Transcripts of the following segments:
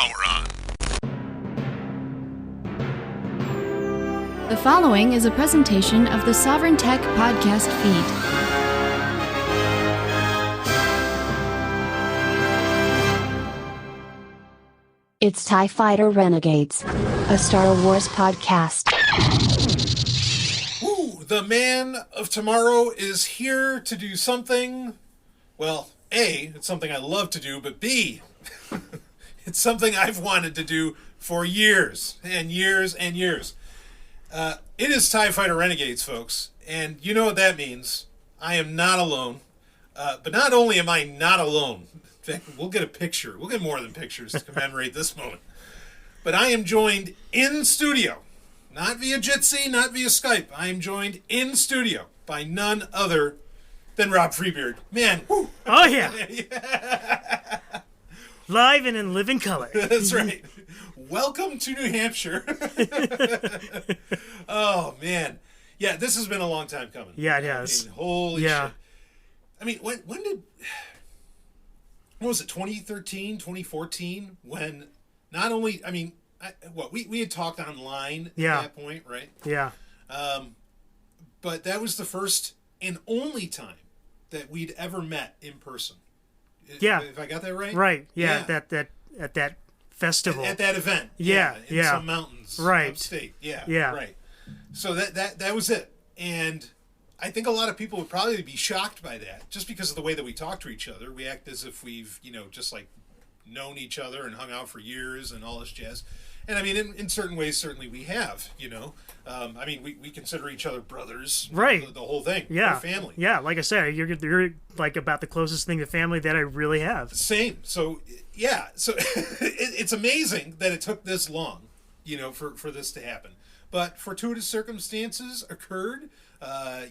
power on. The following is a presentation of the Sovryn Tech podcast feed. It's TIE Fighter Renegades, a Star Wars podcast. Ooh, the man of tomorrow is here to do something. Well, A, it's something I love to do, but B, it's something I've wanted to do for years and years and years. It is TIE Fighter Renegades, folks, and you know what that means. I am not alone. But not only am I not alone, in fact, we'll get a picture. We'll get more than pictures to commemorate this moment. But I am joined in studio, not via Jitsi, not via Skype. I am joined in studio by none other than Rob Freebeard. Man, whew. Oh, yeah. Live and in living color. That's right. Welcome to New Hampshire. Oh, man. Yeah, this has been a long time coming. Yeah, it has. I mean, holy shit. I mean, when was it, 2013, 2014, when not only, I mean, we had talked online at that point, right? Yeah. But that was the first and only time that we'd ever met in person. Yeah. If I got that right? Right. Yeah. At that festival. At that event. Yeah. In some mountains. Right. Upstate. Yeah. Yeah. Right. So that was it. And I think a lot of people would probably be shocked by that, just because of the way that we talk to each other. We act as if we've, just like known each other and hung out for years and all this jazz. And I mean, in certain ways, certainly we have, I mean, we consider each other brothers. Right. The whole thing. Yeah. We're family. Yeah. Like I said, you're like about the closest thing to family that I really have. Same. So, yeah. So it's amazing that it took this long, for this to happen. But fortuitous circumstances occurred. Well,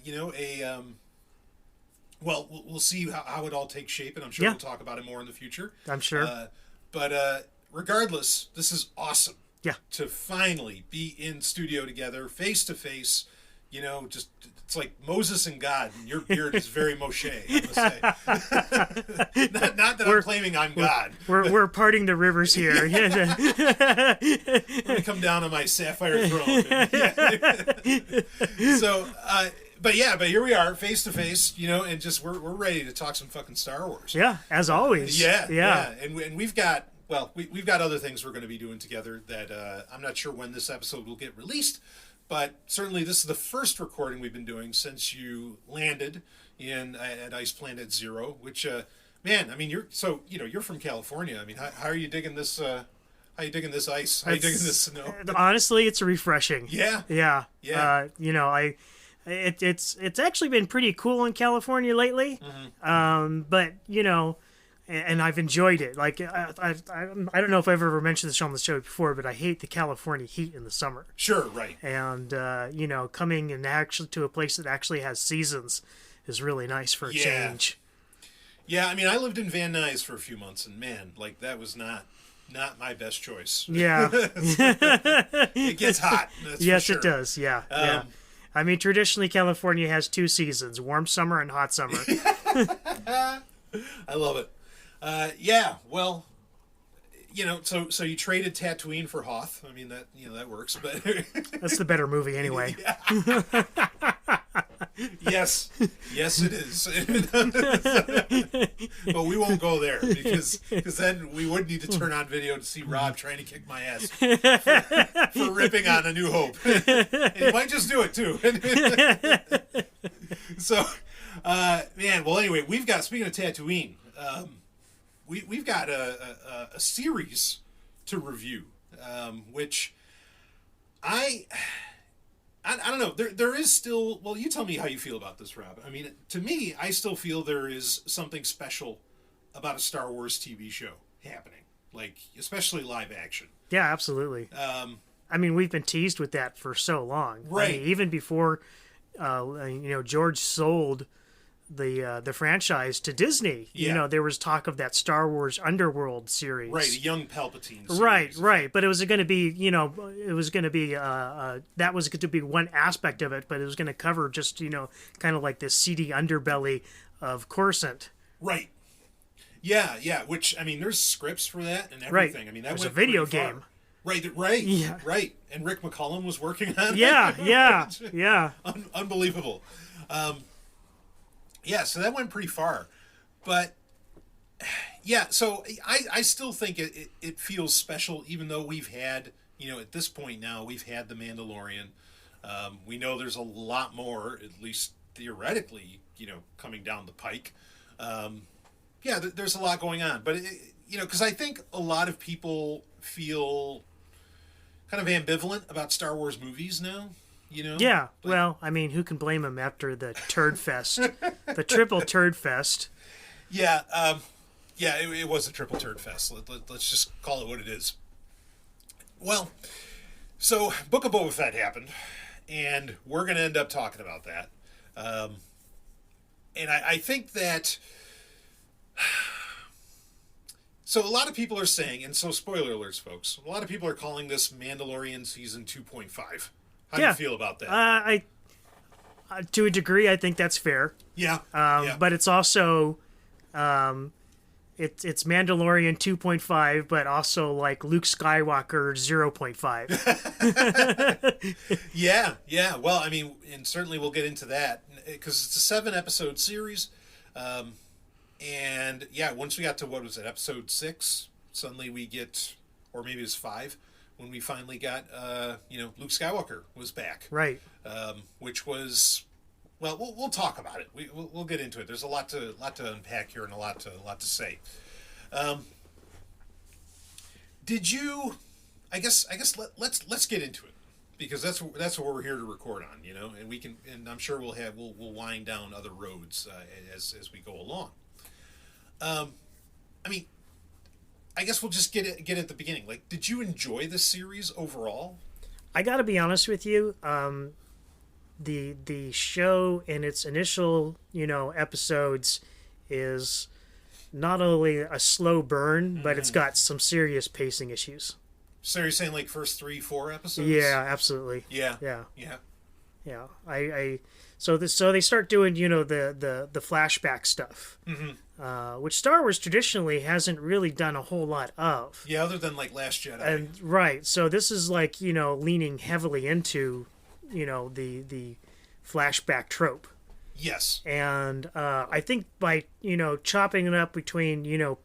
we'll see how it all takes shape, and I'm sure we'll talk about it more in the future. I'm sure. But regardless, this is awesome. Yeah. To finally be in studio together, face to face, just it's like Moses and God, and your beard is very Moshe, I must say. not that I'm claiming I'm God. We're parting the rivers here. Let me come down on my sapphire throne. So, but here we are, face to face, and just we're ready to talk some fucking Star Wars. Yeah, as always. Yeah. And we've got we've got other things we're going to be doing together that I'm not sure when this episode will get released, but certainly this is the first recording we've been doing since you landed at Ice Planet Zero. Which, man, I mean, you're from California. I mean, how are you digging this? How are you digging this ice? How are you digging this snow? Honestly, it's refreshing. Yeah. It's actually been pretty cool in California lately. Mm-hmm. But and I've enjoyed it. Like I don't know if I've ever mentioned this on the show before, but I hate the California heat in the summer. Sure, right. And coming and actually to a place that actually has seasons is really nice for a change. Yeah, I mean, I lived in Van Nuys for a few months, and man, like that was not my best choice. Yeah. It gets hot. Yes, for sure. It does. Yeah. Yeah. I mean, traditionally, California has two seasons: warm summer and hot summer. I love it. Well, so you traded Tatooine for Hoth. I mean, that works, but that's the better movie anyway. Yes, it is. But we won't go there because then we would need to turn on video to see Rob trying to kick my ass for ripping on A New Hope. And he might just do it too. So, man. Well, anyway, speaking of Tatooine, we've got a series to review, which I don't know. There is still. Well, you tell me how you feel about this, Rob. I mean, to me, I still feel there is something special about a Star Wars TV show happening, like especially live action. Yeah, absolutely. I mean, we've been teased with that for so long, right? I mean, even before, George sold the franchise to Disney. Yeah. There was talk of that Star Wars Underworld series. Right, a young Palpatine series. Right. But it was going to be, that was going to be one aspect of it, but it was going to cover just, kind of like this seedy underbelly of Coruscant. Right. Yeah. Which, I mean, there's scripts for that and Right. everything. I mean, that There's went a video pretty far. game. Right. Yeah. Right. And Rick McCollum was working on it. Yeah. Unbelievable. Yeah, so that went pretty far. But, yeah, so I still think it feels special, even though we've had, at this point now, we've had The Mandalorian. We know there's a lot more, at least theoretically, coming down the pike. Yeah, there's a lot going on. But, because I think a lot of people feel kind of ambivalent about Star Wars movies now. Yeah, well, I mean, who can blame him after the turd fest, the triple turd fest? Yeah, it was a triple turd fest. Let's just call it what it is. Well, so Book of Boba Fett happened, and we're going to end up talking about that. And I think that... So a lot of people are saying, and so spoiler alerts, folks, a lot of people are calling this Mandalorian Season 2.5. How do you feel about that? I to a degree, I think that's fair. Yeah. But it's also, it's Mandalorian 2.5, but also like Luke Skywalker 0.5. Yeah. Well, I mean, and certainly we'll get into that because it's a 7-episode series. And yeah, once we got to, what was it, episode 6, suddenly we get, or maybe it was 5, when we finally got, Luke Skywalker was back. Right. Which was, well, we'll talk about it. We'll get into it. There's a lot to unpack here and a lot to say. Did you? I guess let's get into it because that's what we're here to record on, and we can, and I'm sure we'll wind down other roads as we go along. I mean, I guess we'll just get at the beginning. Like, did you enjoy this series overall? I got to be honest with you. The show in its initial, episodes is not only a slow burn, but it's got some serious pacing issues. So you're saying like first 3-4 episodes? Yeah, absolutely. Yeah. So they start doing, the flashback stuff, which Star Wars traditionally hasn't really done a whole lot of. Yeah, other than like Last Jedi. And right, so this is like leaning heavily into, the flashback trope. Yes. And I think by chopping it up between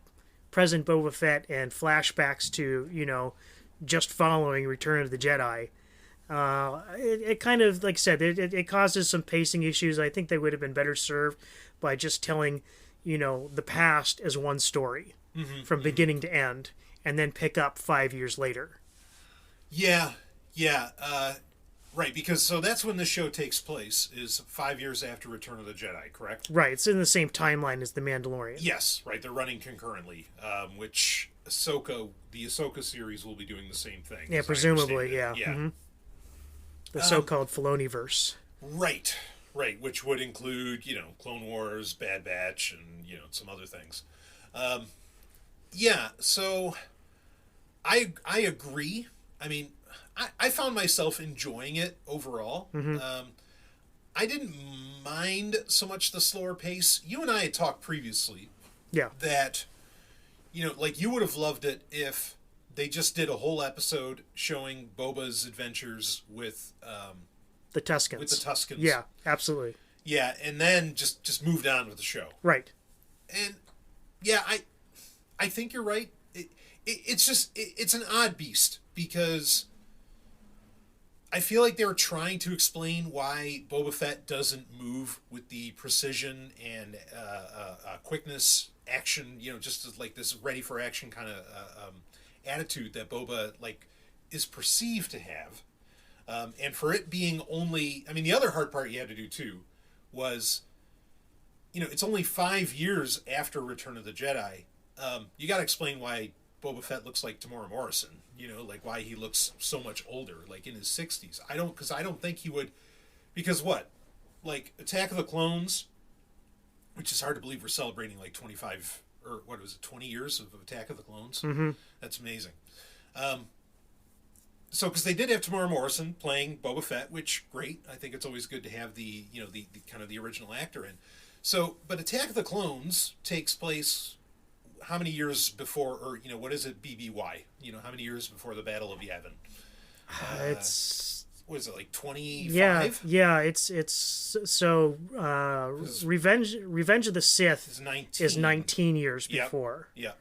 present Boba Fett and flashbacks to just following Return of the Jedi. It kind of, like I said, it causes some pacing issues. I think they would have been better served by just telling, the past as one story from beginning to end, and then pick up 5 years later. Yeah. Right, because so that's when the show takes place, is 5 years after Return of the Jedi, correct? Right, it's in the same timeline as The Mandalorian. Yes, right, they're running concurrently, which the Ahsoka series will be doing the same thing. Yeah, presumably, yeah. Yeah. The so-called Filoniverse. Right, which would include, Clone Wars, Bad Batch, and, some other things. Yeah, so I agree. I mean, I found myself enjoying it overall. I didn't mind so much the slower pace. You and I had talked previously that, like you would have loved it if they just did a whole episode showing Boba's adventures with the Tuskens. Yeah, absolutely. Yeah, and then just moved on with the show. Right. And yeah, I think you're right. It's an odd beast because I feel like they were trying to explain why Boba Fett doesn't move with the precision and quickness, action, just like this ready for action kind of attitude that Boba is perceived to have. And for it being only, I mean, the other hard part you had to do too was, it's only 5 years after Return of the Jedi. You got to explain why Boba Fett looks like Tamora Morrison, why he looks so much older, in his 60s. I don't think he would, because what? Attack of the Clones, which is hard to believe we're celebrating 25, or what was it, 20 years of Attack of the Clones? Mm-hmm. That's amazing. So, because they did have Tamora Morrison playing Boba Fett, which, great. I think it's always good to have the kind of the original actor in. So, but Attack of the Clones takes place how many years before, or what is it, BBY? How many years before the Battle of Yavin? It's What is it, like 25? yeah. It's so Revenge of the Sith is 19 years before. Yeah.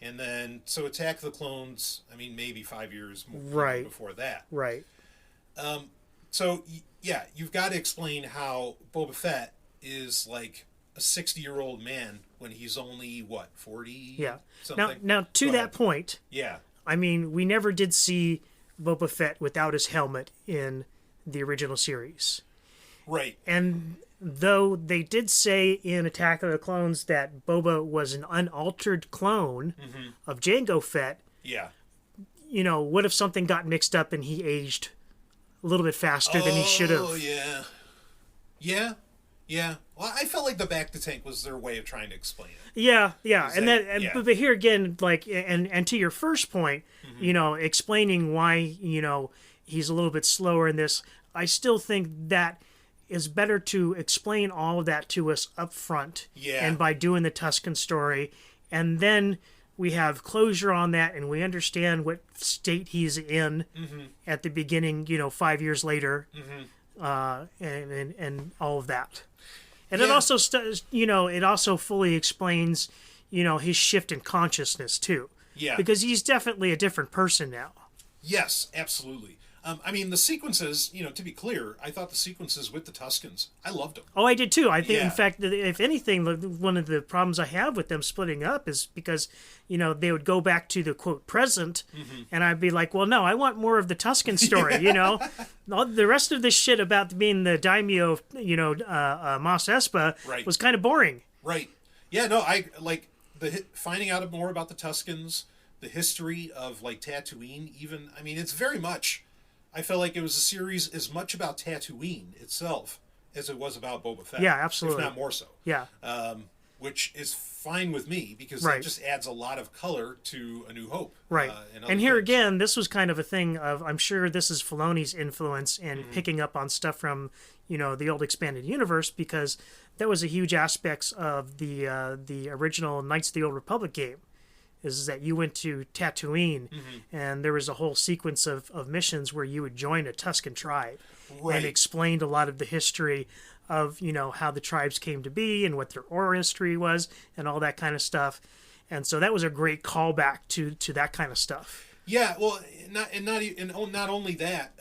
And then, so Attack of the Clones, I mean, maybe 5 years more before that. Right. So, you've got to explain how Boba Fett is like a 60-year-old man when he's only, 40? Yeah. Something? Now to that point, yeah. I mean, we never did see Boba Fett without his helmet in the original series. Right. And though they did say in Attack of the Clones that Boba was an unaltered clone of Jango Fett, yeah. What if something got mixed up and he aged a little bit faster than he should have? Oh, yeah. Yeah. Yeah. Well, I felt like the back to tank was their way of trying to explain it. Yeah. But here again, like, and to your first point, explaining why, he's a little bit slower in this, I still think that is better to explain all of that to us up front. Yeah. And by doing the Tusken story. And then we have closure on that and we understand what state he's in at the beginning, 5 years later. And all of that. And it also, it also fully explains, his shift in consciousness too. Yeah. Because he's definitely a different person now. Yes, absolutely. I mean, the sequences, to be clear, I thought the sequences with the Tuskens, I loved them. Oh, I did too. I think, Yeah. in fact, if anything, one of the problems I have with them splitting up is because, they would go back to the, quote, present, and I'd be like, well, no, I want more of the Tusken story, All the rest of this shit about being the daimyo of, Mos Espa Right. was kind of boring. Right. Yeah, no, I like finding out more about the Tuskens, the history of, like, Tatooine, even. I mean, it's very much... I felt like it was a series as much about Tatooine itself as it was about Boba Fett. Yeah, absolutely. If not more so. Yeah. Which is fine with me because Right. that just adds a lot of color to A New Hope. Right. And And here things. again, this was kind of a thing of, I'm sure this is Filoni's influence in picking up on stuff from, the old expanded universe, because that was a huge aspect of the original Knights of the Old Republic game. Is that you went to Tatooine, and there was a whole sequence of missions where you would join a Tusken tribe, Right. and explained a lot of the history of how the tribes came to be and what their oral history was and all that kind of stuff, and so that was a great callback to that kind of stuff. Yeah, well, not only that,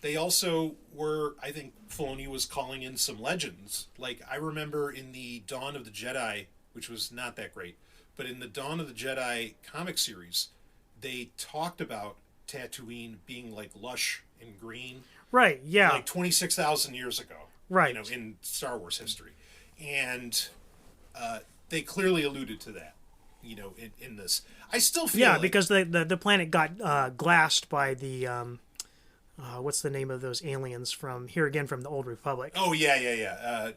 they also were. I think Filoni was calling in some legends. Like, I remember in the Dawn of the Jedi, which was not that great. But in the Dawn of the Jedi comic series, they talked about Tatooine being like lush and green. Right, yeah. Like 26,000 years ago. Right. In Star Wars history. And they clearly alluded to that, in this. I still feel like, because the planet got glassed by the, what's the name of those aliens from the Old Republic? Oh, yeah.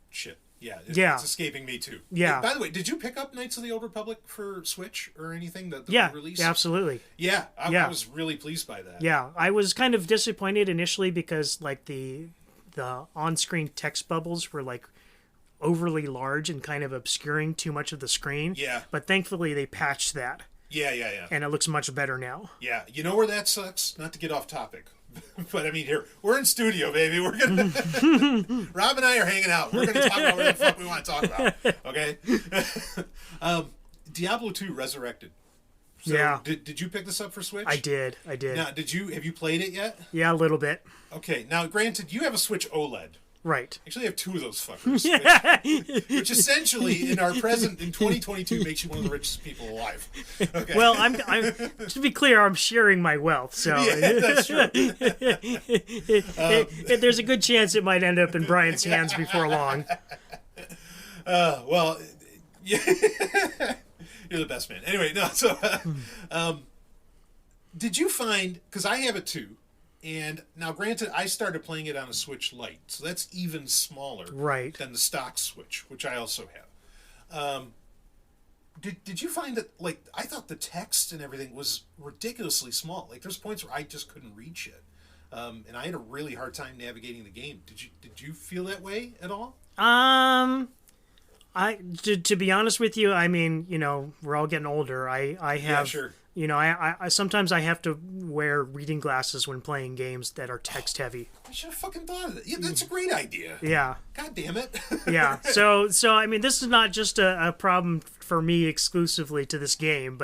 Shit. Yeah, it's escaping me too. Yeah. By the way, did you pick up Knights of the Old Republic for Switch or anything that released? Yeah, absolutely. Yeah, I was really pleased by that. Yeah, I was kind of disappointed initially because like the on-screen text bubbles were like overly large and kind of obscuring too much of the screen. Yeah. But thankfully they patched that. Yeah. And it looks much better now. Yeah, you know where that sucks? Not to get off topic. But I mean, here, we're in studio, baby. We're gonna Rob and I are hanging out. We're gonna talk about whatever the fuck we want to talk about. Okay? Diablo 2 Resurrected. So Yeah. Did you pick this up for Switch? I did. Now, have you played it yet? Yeah, a little bit. Okay. Now, granted, you have a Switch OLED. Right. Actually, I have two of those fuckers. Which essentially, in 2022, makes you one of the richest people alive. Okay. Well, I'm to be clear, I'm sharing my wealth, so Yeah, that's true. there's a good chance it might end up in Brian's hands before long. Well, yeah. You're the best man. Anyway, no, so, did you find, because I have it too, and now granted, I started playing it on a Switch Lite, so that's even smaller than the stock Switch, which I also have. Did you find that, like, I thought the text and everything was ridiculously small. Like, there's points where I just couldn't read shit. And I had a really hard time navigating the game. Did you feel that way at all? To be honest with you, I mean, we're all getting older. I have, Yeah, sure. I sometimes I have to wear reading glasses when playing games that are text heavy. I should have fucking thought of it. Yeah, that's a great idea. Yeah. God damn it. Yeah. So I mean, this is not just a problem for me exclusively to this game,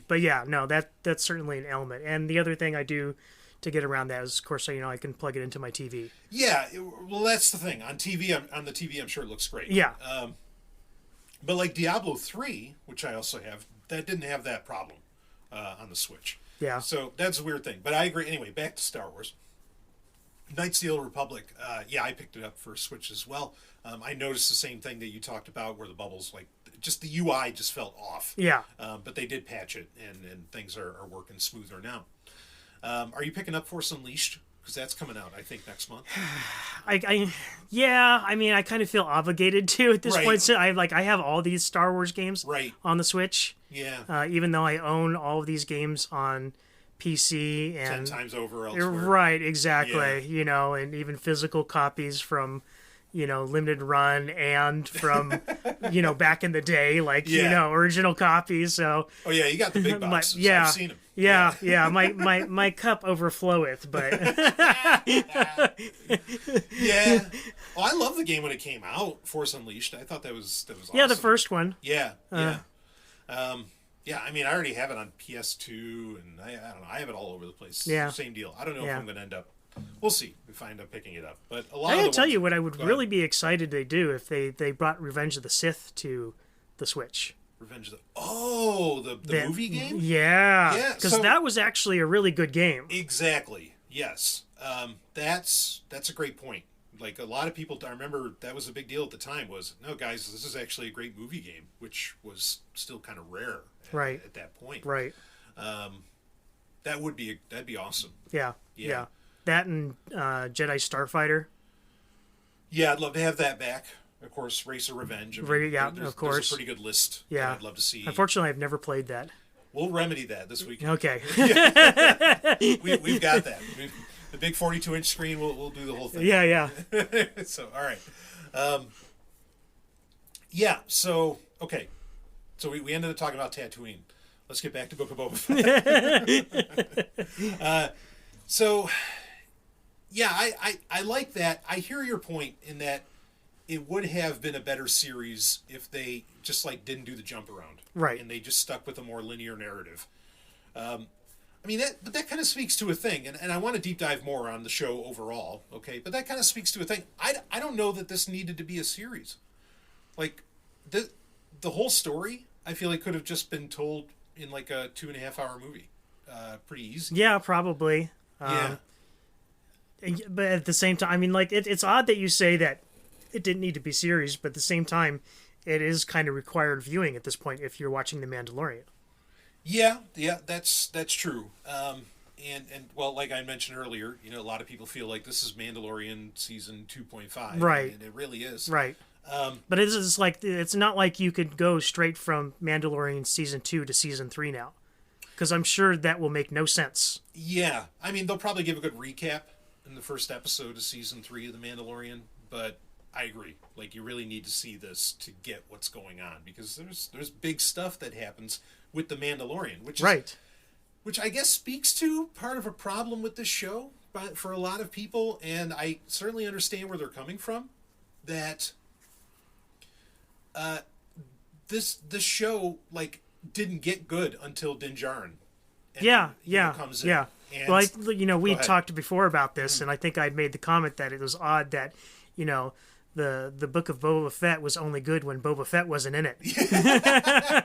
but yeah, no, that's certainly an element. And the other thing I do to get around that is, of course, I can plug it into my TV. Yeah, well, that's the thing. On TV, on the TV, I'm sure it looks great. Yeah. But like Diablo 3, which I also have, that didn't have that problem on the Switch. Yeah. So that's a weird thing. But I agree. Anyway, back to Star Wars. Knights of the Old Republic. Yeah, I picked it up for Switch as well. I noticed the same thing that you talked about, where the bubbles, like, just the UI just felt off. Yeah. But they did patch it, and things are working smoother now. Are you picking up Force Unleashed? Because that's coming out, I think, next month. Yeah. I mean, I kind of feel obligated to at this Right. point. So I have all these Star Wars games Right. on the Switch. Yeah. Even though I own all of these games on PC 10 and times over elsewhere. right, exactly. Yeah. And even physical copies from limited run and from back in the day, like Yeah. original copies. So Oh, yeah, you got the big boxes. yeah, I've seen them. yeah. My cup overfloweth, but Yeah. Oh, I love the game when it came out, Force Unleashed. I thought that was awesome. yeah, the first one. Yeah, yeah. Yeah, I mean, I already have it on PS2, and I don't know, I have it all over the place. Yeah. Same deal. I don't know if Yeah. I'm going to end up, we'll see if I end up picking it up. But a lot I of gotta the tell ones- you what I would Go really ahead. be excited to do if they brought Revenge of the Sith to the Switch. Revenge of the... Oh, the That- movie game? Yeah, Yeah, because so- that was actually a really good game. Exactly. Yes. That's a great point. Like, a lot of people, I remember that was a big deal at the time, was, no, guys, this is actually a great movie game, which was still kind of rare Right. at that point. Right. That'd be awesome. Yeah. Yeah. Yeah. That and Jedi Starfighter. Yeah, I'd love to have that back. Of course, Racer Revenge. I mean, Yeah, there's, of course. There's a pretty good list Yeah. that I'd love to see. Unfortunately, I've never played that. We'll remedy that this weekend. Okay. We've got that. The big 42-inch screen, we'll do the whole thing. yeah. So, all right. Yeah, so, okay. So we ended up talking about Tatooine. Let's get back to Book of Boba Fett. So, yeah, I like that. I hear your point in that it would have been a better series if they just, like, didn't do the jump around. Right. And they just stuck with a more linear narrative. I mean, that kind of speaks to a thing, and I want to deep dive more on the show overall, okay? But that kind of speaks to a thing. I don't know that this needed to be a series. Like, the whole story, I feel like, could have just been told in, like, a 2.5-hour movie. Pretty easy. Yeah, probably. Yeah. But at the same time, I mean, like, it's odd that you say that it didn't need to be series, but at the same time, it is kind of required viewing at this point if you're watching The Mandalorian. Yeah, that's true. And well, like I mentioned earlier, a lot of people feel like this is Mandalorian season 2.5. Right. And it really is. Right. But it's not like you could go straight from Mandalorian season 2 to season 3 now, because I'm sure that will make no sense. Yeah, I mean, they'll probably give a good recap in the first episode of season 3 of The Mandalorian, but I agree. Like, you really need to see this to get what's going on, because there's big stuff that happens with The Mandalorian, which is, Right. which I guess speaks to part of a problem with this show, but for a lot of people, and I certainly understand where they're coming from, that this show, like, didn't get good until Din Djarin comes in. Yeah. And, Well, we ahead. talked before about this, and I think I'd made the comment that it was odd that, the Book of Boba Fett was only good when Boba Fett wasn't in it.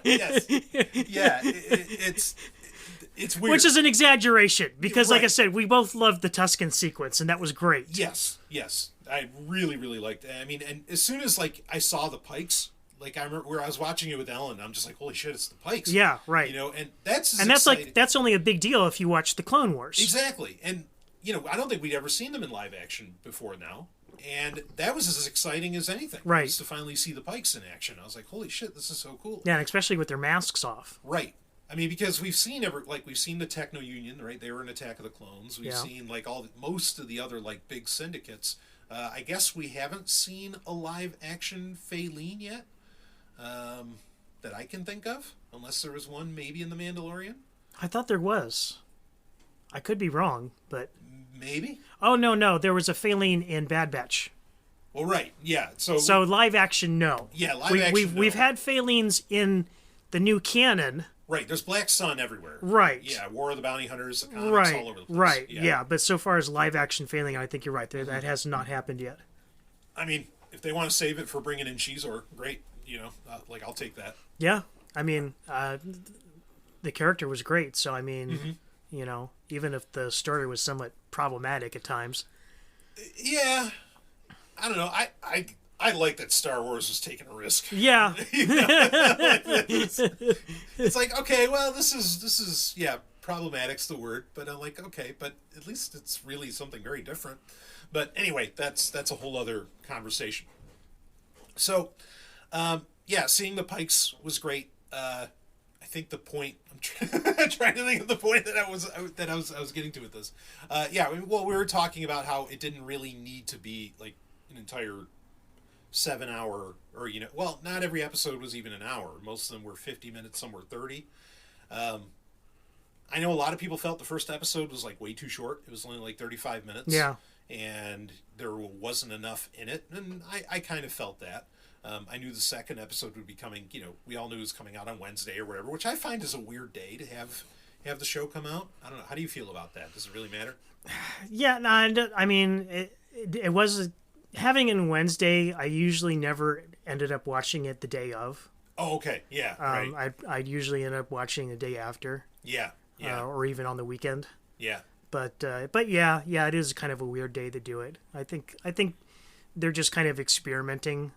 Yes. Yeah, it's weird. Which is an exaggeration, because, like I Right. said, we both loved the Tusken sequence, and that was great. Yes. I really, really liked it. I mean, and as soon as, like, I saw the Pikes, like, I remember where I was watching it with Ellen, I'm just like, holy shit, it's the Pikes. Yeah, right. And that's And that's only a big deal if you watch the Clone Wars. Exactly. And, I don't think we'd ever seen them in live action before now. And that was as exciting as anything. Right. Was to finally see the Pikes in action. I was like, holy shit, this is so cool. Yeah, and especially with their masks off. Right. I mean, because we've seen the Techno Union, right? They were in Attack of the Clones. We've Yeah. seen most of the other like big syndicates. I guess we haven't seen a live action Faylene yet. that I can think of, unless there was one maybe in The Mandalorian. I thought there was. I could be wrong, but maybe. Oh no, there was a Faline in Bad Batch. Well, right, yeah. So live action, no. Yeah, action. We've had Falines in the new canon. Right, there's Black Sun everywhere. Right. Yeah, War of the Bounty Hunters, the comics right. all over the place. Right. Yeah, but so far as live action Faline, I think you're right. That has not happened yet. I mean, if they want to save it for bringing in Shizor, great. I'll take that. Yeah, I mean, the character was great. So I mean, even if the story was somewhat problematic at times. Yeah, I don't know. I like that Star Wars was taking a risk. Yeah. It's like, okay, well, this is problematic's the word, but I'm like, okay, but at least it's really something very different. But anyway, that's a whole other conversation. So, seeing the Pikes was great. I think the point I'm trying to think of the point that I was getting to with this. We were talking about how it didn't really need to be like an entire 7-hour, or not every episode was even an hour. Most of them were 50 minutes, some were 30. I know a lot of people felt the first episode was like way too short. It was only like 35 minutes. Yeah. And there wasn't enough in it, and I kind of felt that. I knew the second episode would be coming. We all knew it was coming out on Wednesday or whatever, which I find is a weird day to have the show come out. I don't know. How do you feel about that? Does it really matter? Yeah, no, I mean, it was having it on Wednesday. I usually never ended up watching it the day of. Oh, okay. Yeah. Right. I'd usually end up watching the day after. Yeah. Yeah. Or even on the weekend. Yeah. But yeah, it is kind of a weird day to do it. I think they're just kind of experimenting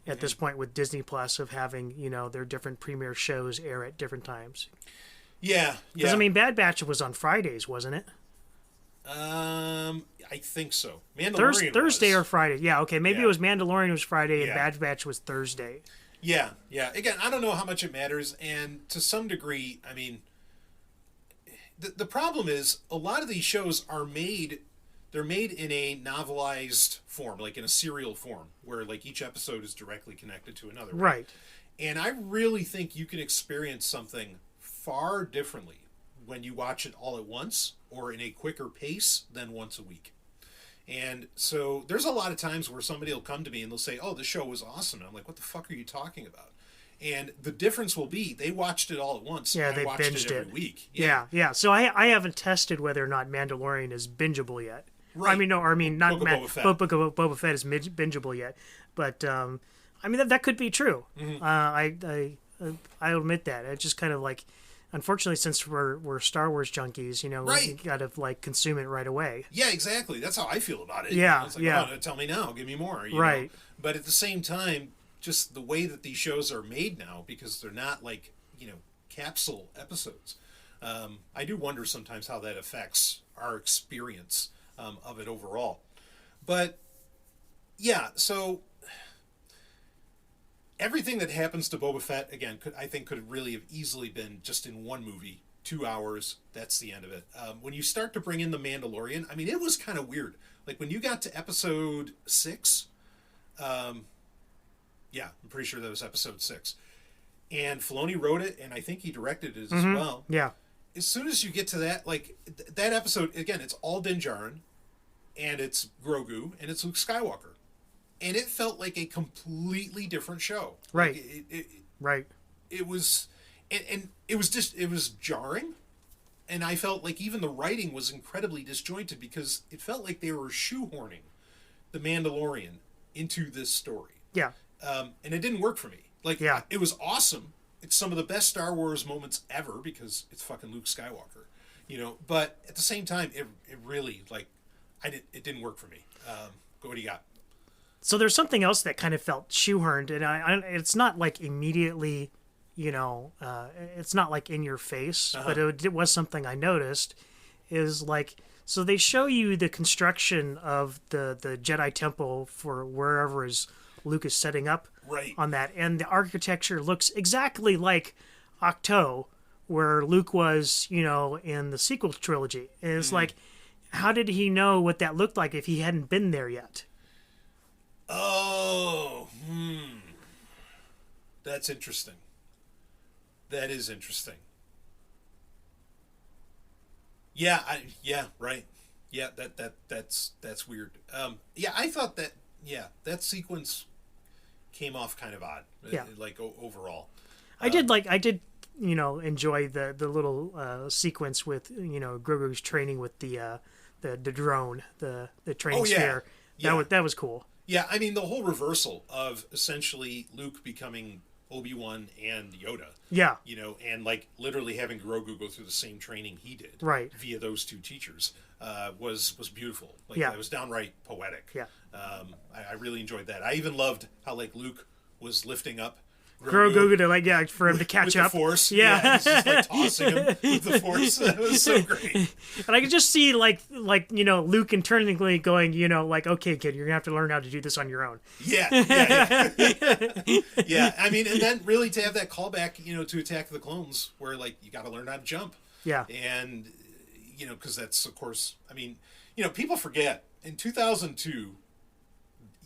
at this point with Disney Plus of having their different premiere shows air at different times. Yeah. Because I mean, Bad Batch was on Fridays, wasn't it? I think so. Mandalorian Thursday was. or Friday. Yeah, okay. Maybe it was Mandalorian was Friday and Yeah. Bad Batch was Thursday. Yeah. Again, I don't know how much it matters, and to some degree, I mean, the problem is a lot of these shows are made in a novelized form, like in a serial form, where like each episode is directly connected to another. Right. And I really think you can experience something far differently when you watch it all at once or in a quicker pace than once a week. And so there's a lot of times where somebody will come to me and they'll say, oh, this show was awesome. And I'm like, what the fuck are you talking about? And the difference will be they watched it all at once. Yeah, they watched binged it every week. Yeah. So I haven't tested whether or not Mandalorian is bingeable yet. Right. Not Boba Fett. Book of Boba Fett is bingeable yet. But I mean that could be true. I admit that. It's just kind of like, unfortunately, since we're Star Wars junkies, Right. we gotta like consume it right away. Yeah, exactly. That's how I feel about it. Yeah, It's like, yeah. oh, tell me now. Give me more. Right. But at the same time, just the way that these shows are made now, because they're not like, capsule episodes, I do wonder sometimes how that affects our experience of it overall. But, yeah, so everything that happens to Boba Fett, again, could really have easily been just in one movie. 2 hours, that's the end of it. When you start to bring in The Mandalorian, I mean, it was kind of weird. Like, when you got to episode 6, I'm pretty sure that was episode 6, and Filoni wrote it, and I think he directed it as well. Yeah. As soon as you get to that, like, that episode, again, it's all Din Djarin, and it's Grogu, and it's Luke Skywalker. And it felt like a completely different show. Right. Like Right. it was, and it was jarring, and I felt like even the writing was incredibly disjointed because it felt like they were shoehorning the Mandalorian into this story. Yeah. And it didn't work for me. Like, Yeah. it was awesome. It's some of the best Star Wars moments ever because it's fucking Luke Skywalker, But at the same time, it really, like, it didn't work for me. What do you got? So there's something else that kind of felt shoehorned, and it's not like immediately, it's not like in your face, but it was something I noticed. Is like, so they show you the construction of the Jedi Temple for wherever Luke is setting up Right. on that, and the architecture looks exactly like Octo, where Luke was, in the sequel trilogy. And it's like, how did he know what that looked like if he hadn't been there yet? Oh, That's interesting. That is interesting. Yeah, right. Yeah, that's weird. Yeah, I thought that. Yeah, that sequence came off kind of odd. Yeah. Like overall. I did enjoy the little sequence with Grogu's training with the drone, the training sphere. That was cool. Yeah, I mean the whole reversal of essentially Luke becoming Obi-Wan and Yoda. Yeah. And like literally having Grogu go through the same training he did. Right. Via those two teachers was beautiful. Like yeah. It was downright poetic. Yeah. I really enjoyed that. I even loved how like Luke was lifting up Grogu to for him to catch with up. The Force. Yeah. He's just like tossing him with the Force. That was so great. And I could just see Luke internally going, okay, kid, you're gonna have to learn how to do this on your own. Yeah. Yeah. I mean, and then really to have that callback, to Attack of the Clones, where like you got to learn how to jump. Yeah. And because that's of course, I mean, people forget in 2002,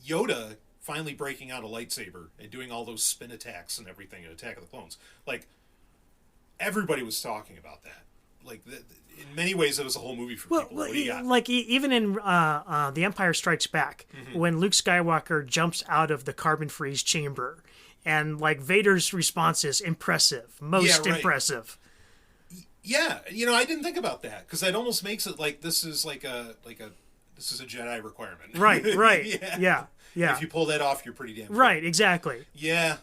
Yoda finally breaking out a lightsaber and doing all those spin attacks and everything in Attack of the Clones. Like, everybody was talking about that. Like, in many ways, it was a whole movie for people. What do you got? Like, even in The Empire Strikes Back, when Luke Skywalker jumps out of the carbon freeze chamber, and, like, Vader's response is impressive. Most impressive. Yeah, I didn't think about that, because that almost makes it like this is this is a Jedi requirement. Right. Yeah. If you pull that off, you're pretty damn good. Right, exactly. Yeah.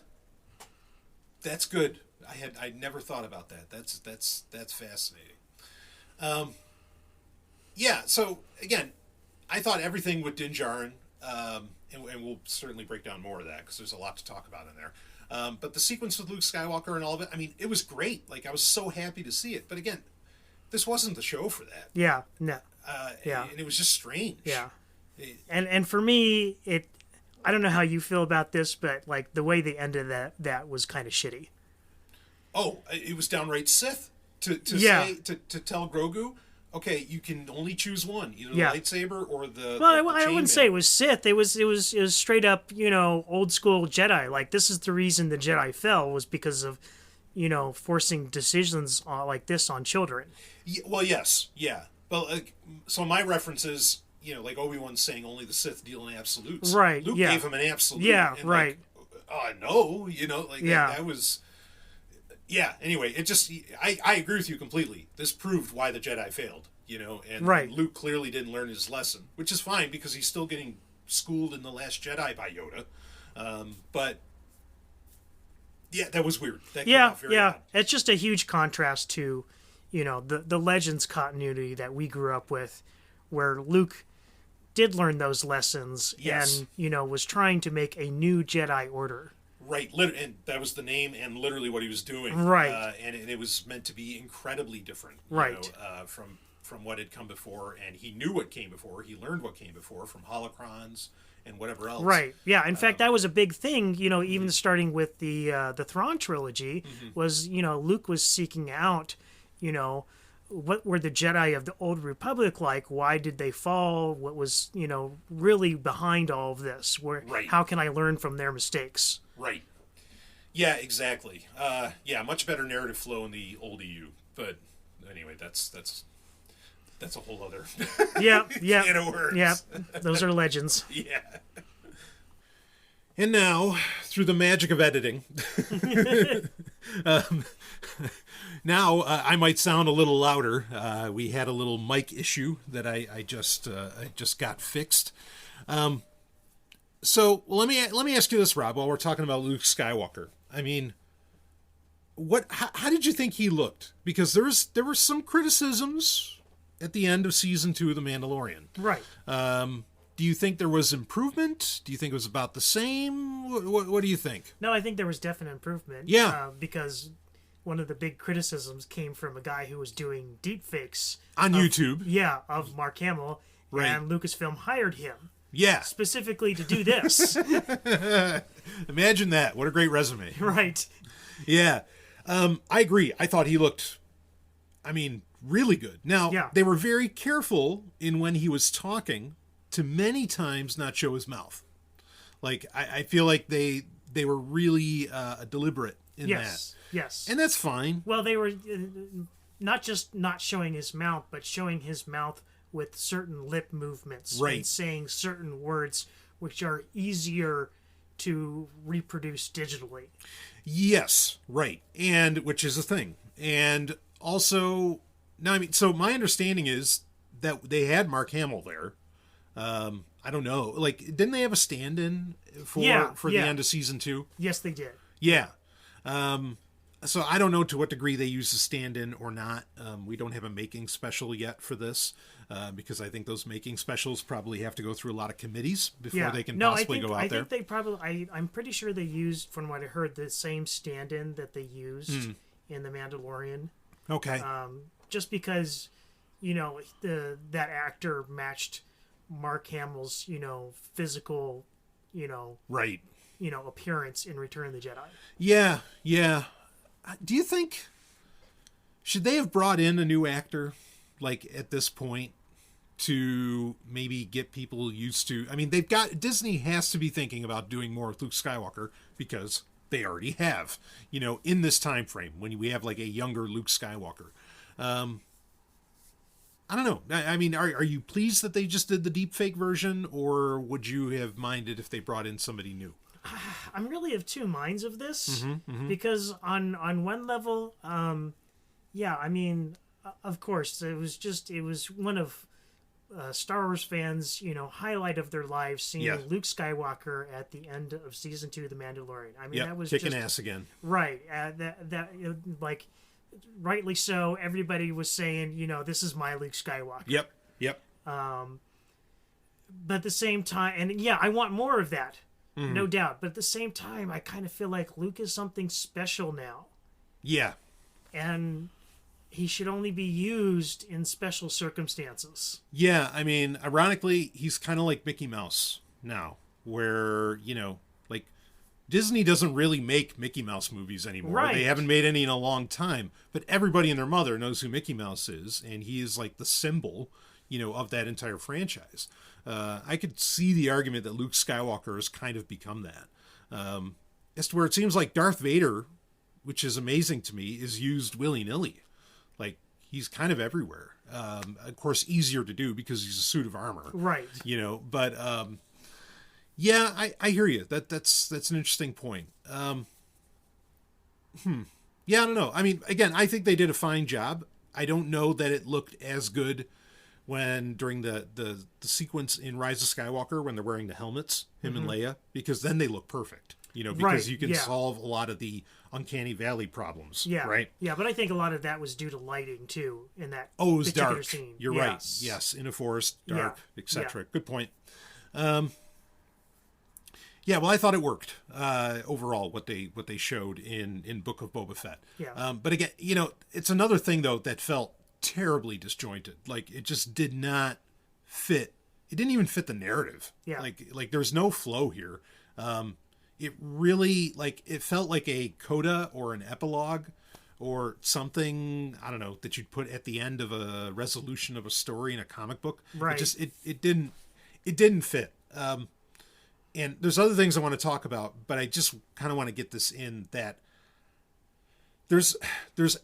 That's good. I never thought about that. That's fascinating. Yeah, so again, I thought everything with Din Djarin, and we'll certainly break down more of that because there's a lot to talk about in there. But the sequence with Luke Skywalker and all of it, I mean, it was great. Like, I was so happy to see it. But again, this wasn't the show for that. Yeah, no. And it was just strange. Yeah. And for me, I don't know how you feel about this, but like the way they ended that was kind of shitty. Oh, it was downright Sith to tell Grogu, okay, you can only choose one, either the lightsaber or the. Well, I wouldn't say it was Sith. It was straight up, old school Jedi. Like, this is the reason the Jedi fell, was because of, forcing decisions like this on children. Yeah, well, yes, yeah. But like, so my reference is, like Obi-Wan saying only the Sith deal in absolutes. Right. Luke gave him an absolute. Yeah. And right. No, that was. Yeah. Anyway, it just I agree with you completely. This proved why the Jedi failed. And Luke clearly didn't learn his lesson, which is fine because he's still getting schooled in The Last Jedi by Yoda. But yeah, that was weird. That came out very odd. It's just a huge contrast to, the Legends continuity that we grew up with, where Luke did learn those lessons and, was trying to make a new Jedi Order. Right, and that was the name and literally what he was doing. Right. And it was meant to be incredibly different. Right. From what had come before, and he knew what came before. He learned what came before from holocrons and whatever else. Right. Yeah. In fact, that was a big thing. Even starting with the Thrawn trilogy, was Luke was seeking out, what were the Jedi of the Old Republic like? Why did they fall? What was really behind all of this? How can I learn from their mistakes? Right. Yeah. Exactly. Much better narrative flow in the old EU, but anyway, that's a whole other can of words. Yeah, those are legends. Yeah. And now, through the magic of editing, now I might sound a little louder. We had a little mic issue that I just got fixed. So let me ask you this, Rob. While we're talking about Luke Skywalker, I mean, how did you think he looked? Because there were some criticisms at the end of season 2 of The Mandalorian. Right. Do you think there was improvement? Do you think it was about the same? What do you think? No, I think there was definite improvement. Yeah. Because one of the big criticisms came from a guy who was doing deep fakes on YouTube. Yeah, of Mark Hamill. Right. And Lucasfilm hired him. Yeah. Specifically to do this. Imagine that. What a great resume. Right. Yeah. I agree. I thought he looked, really good. Now, they were very careful in when he was talking to many times not show his mouth. Like, I feel like they they were really deliberate in Yes. that. Yes. And that's fine. Well, they were not just not showing his mouth, but showing his mouth with certain lip movements Right. and saying certain words which are easier to reproduce digitally. Yes, right. And which is a thing. And also, now, I mean, so my understanding is that they had Mark Hamill there. I don't know. Like, didn't they have a stand-in for the end of season 2? Yes, they did. Yeah. So I don't know to what degree they use the stand-in or not. We don't have a making special yet for this, because I think those making specials probably have to go through a lot of committees before they can possibly go out there. I think they probably. I'm pretty sure they used, from what I heard, the same stand-in that they used in The Mandalorian. Okay. Just because, that actor matched Mark Hamill's, physical, right. Appearance in Return of the Jedi. Yeah, yeah. Do you think, should they have brought in a new actor, like, at this point, to maybe get people used to, I mean, Disney has to be thinking about doing more with Luke Skywalker, because they already have, in this time frame, when we have, like, a younger Luke Skywalker. I don't know. I mean, are you pleased that they just did the deepfake version, or would you have minded if they brought in somebody new? I'm really of two minds of this, because on one level, I mean, of course, it was one of Star Wars fans, highlight of their lives, seeing Luke Skywalker at the end of season 2 of The Mandalorian. I mean, that was kicking ass again. Right. Like, rightly so. Everybody was saying, this is my Luke Skywalker. Yep. But at the same time, and I want more of that. No doubt. But at the same time, I kind of feel like Luke is something special now. Yeah. And he should only be used in special circumstances. Yeah, I mean, ironically, he's kind of like Mickey Mouse now, where, like, Disney doesn't really make Mickey Mouse movies anymore. Right. They haven't made any in a long time, but everybody and their mother knows who Mickey Mouse is, and he is like the symbol, of that entire franchise. I could see the argument that Luke Skywalker has kind of become that. As to where it seems like Darth Vader, which is amazing to me, is used willy-nilly. Like, he's kind of everywhere. Of course, easier to do because he's a suit of armor. Right. But yeah, I hear you. That's an interesting point. Yeah, I don't know. I mean, again, I think they did a fine job. I don't know that it looked as good during the sequence in Rise of Skywalker when they're wearing the helmets, him and Leia, because then they look perfect. Because you can solve a lot of the Uncanny Valley problems. Yeah. Right? Yeah, but I think a lot of that was due to lighting, too, in that it was particular dark. scene. You're right. Yes, in a forest, dark, etc. Good point. Yeah, well, I thought it worked overall, what they showed in Book of Boba Fett. Yeah. But again, it's another thing, though, that felt terribly disjointed. Like, it just did not fit. It didn't even fit the narrative. Yeah. Like there's no flow here. It really, it felt like a coda or an epilogue or something, I don't know, that you'd put at the end of a resolution of a story in a comic book. Right. It didn't fit. And there's other things I want to talk about, but I just kind of want to get this in, that there's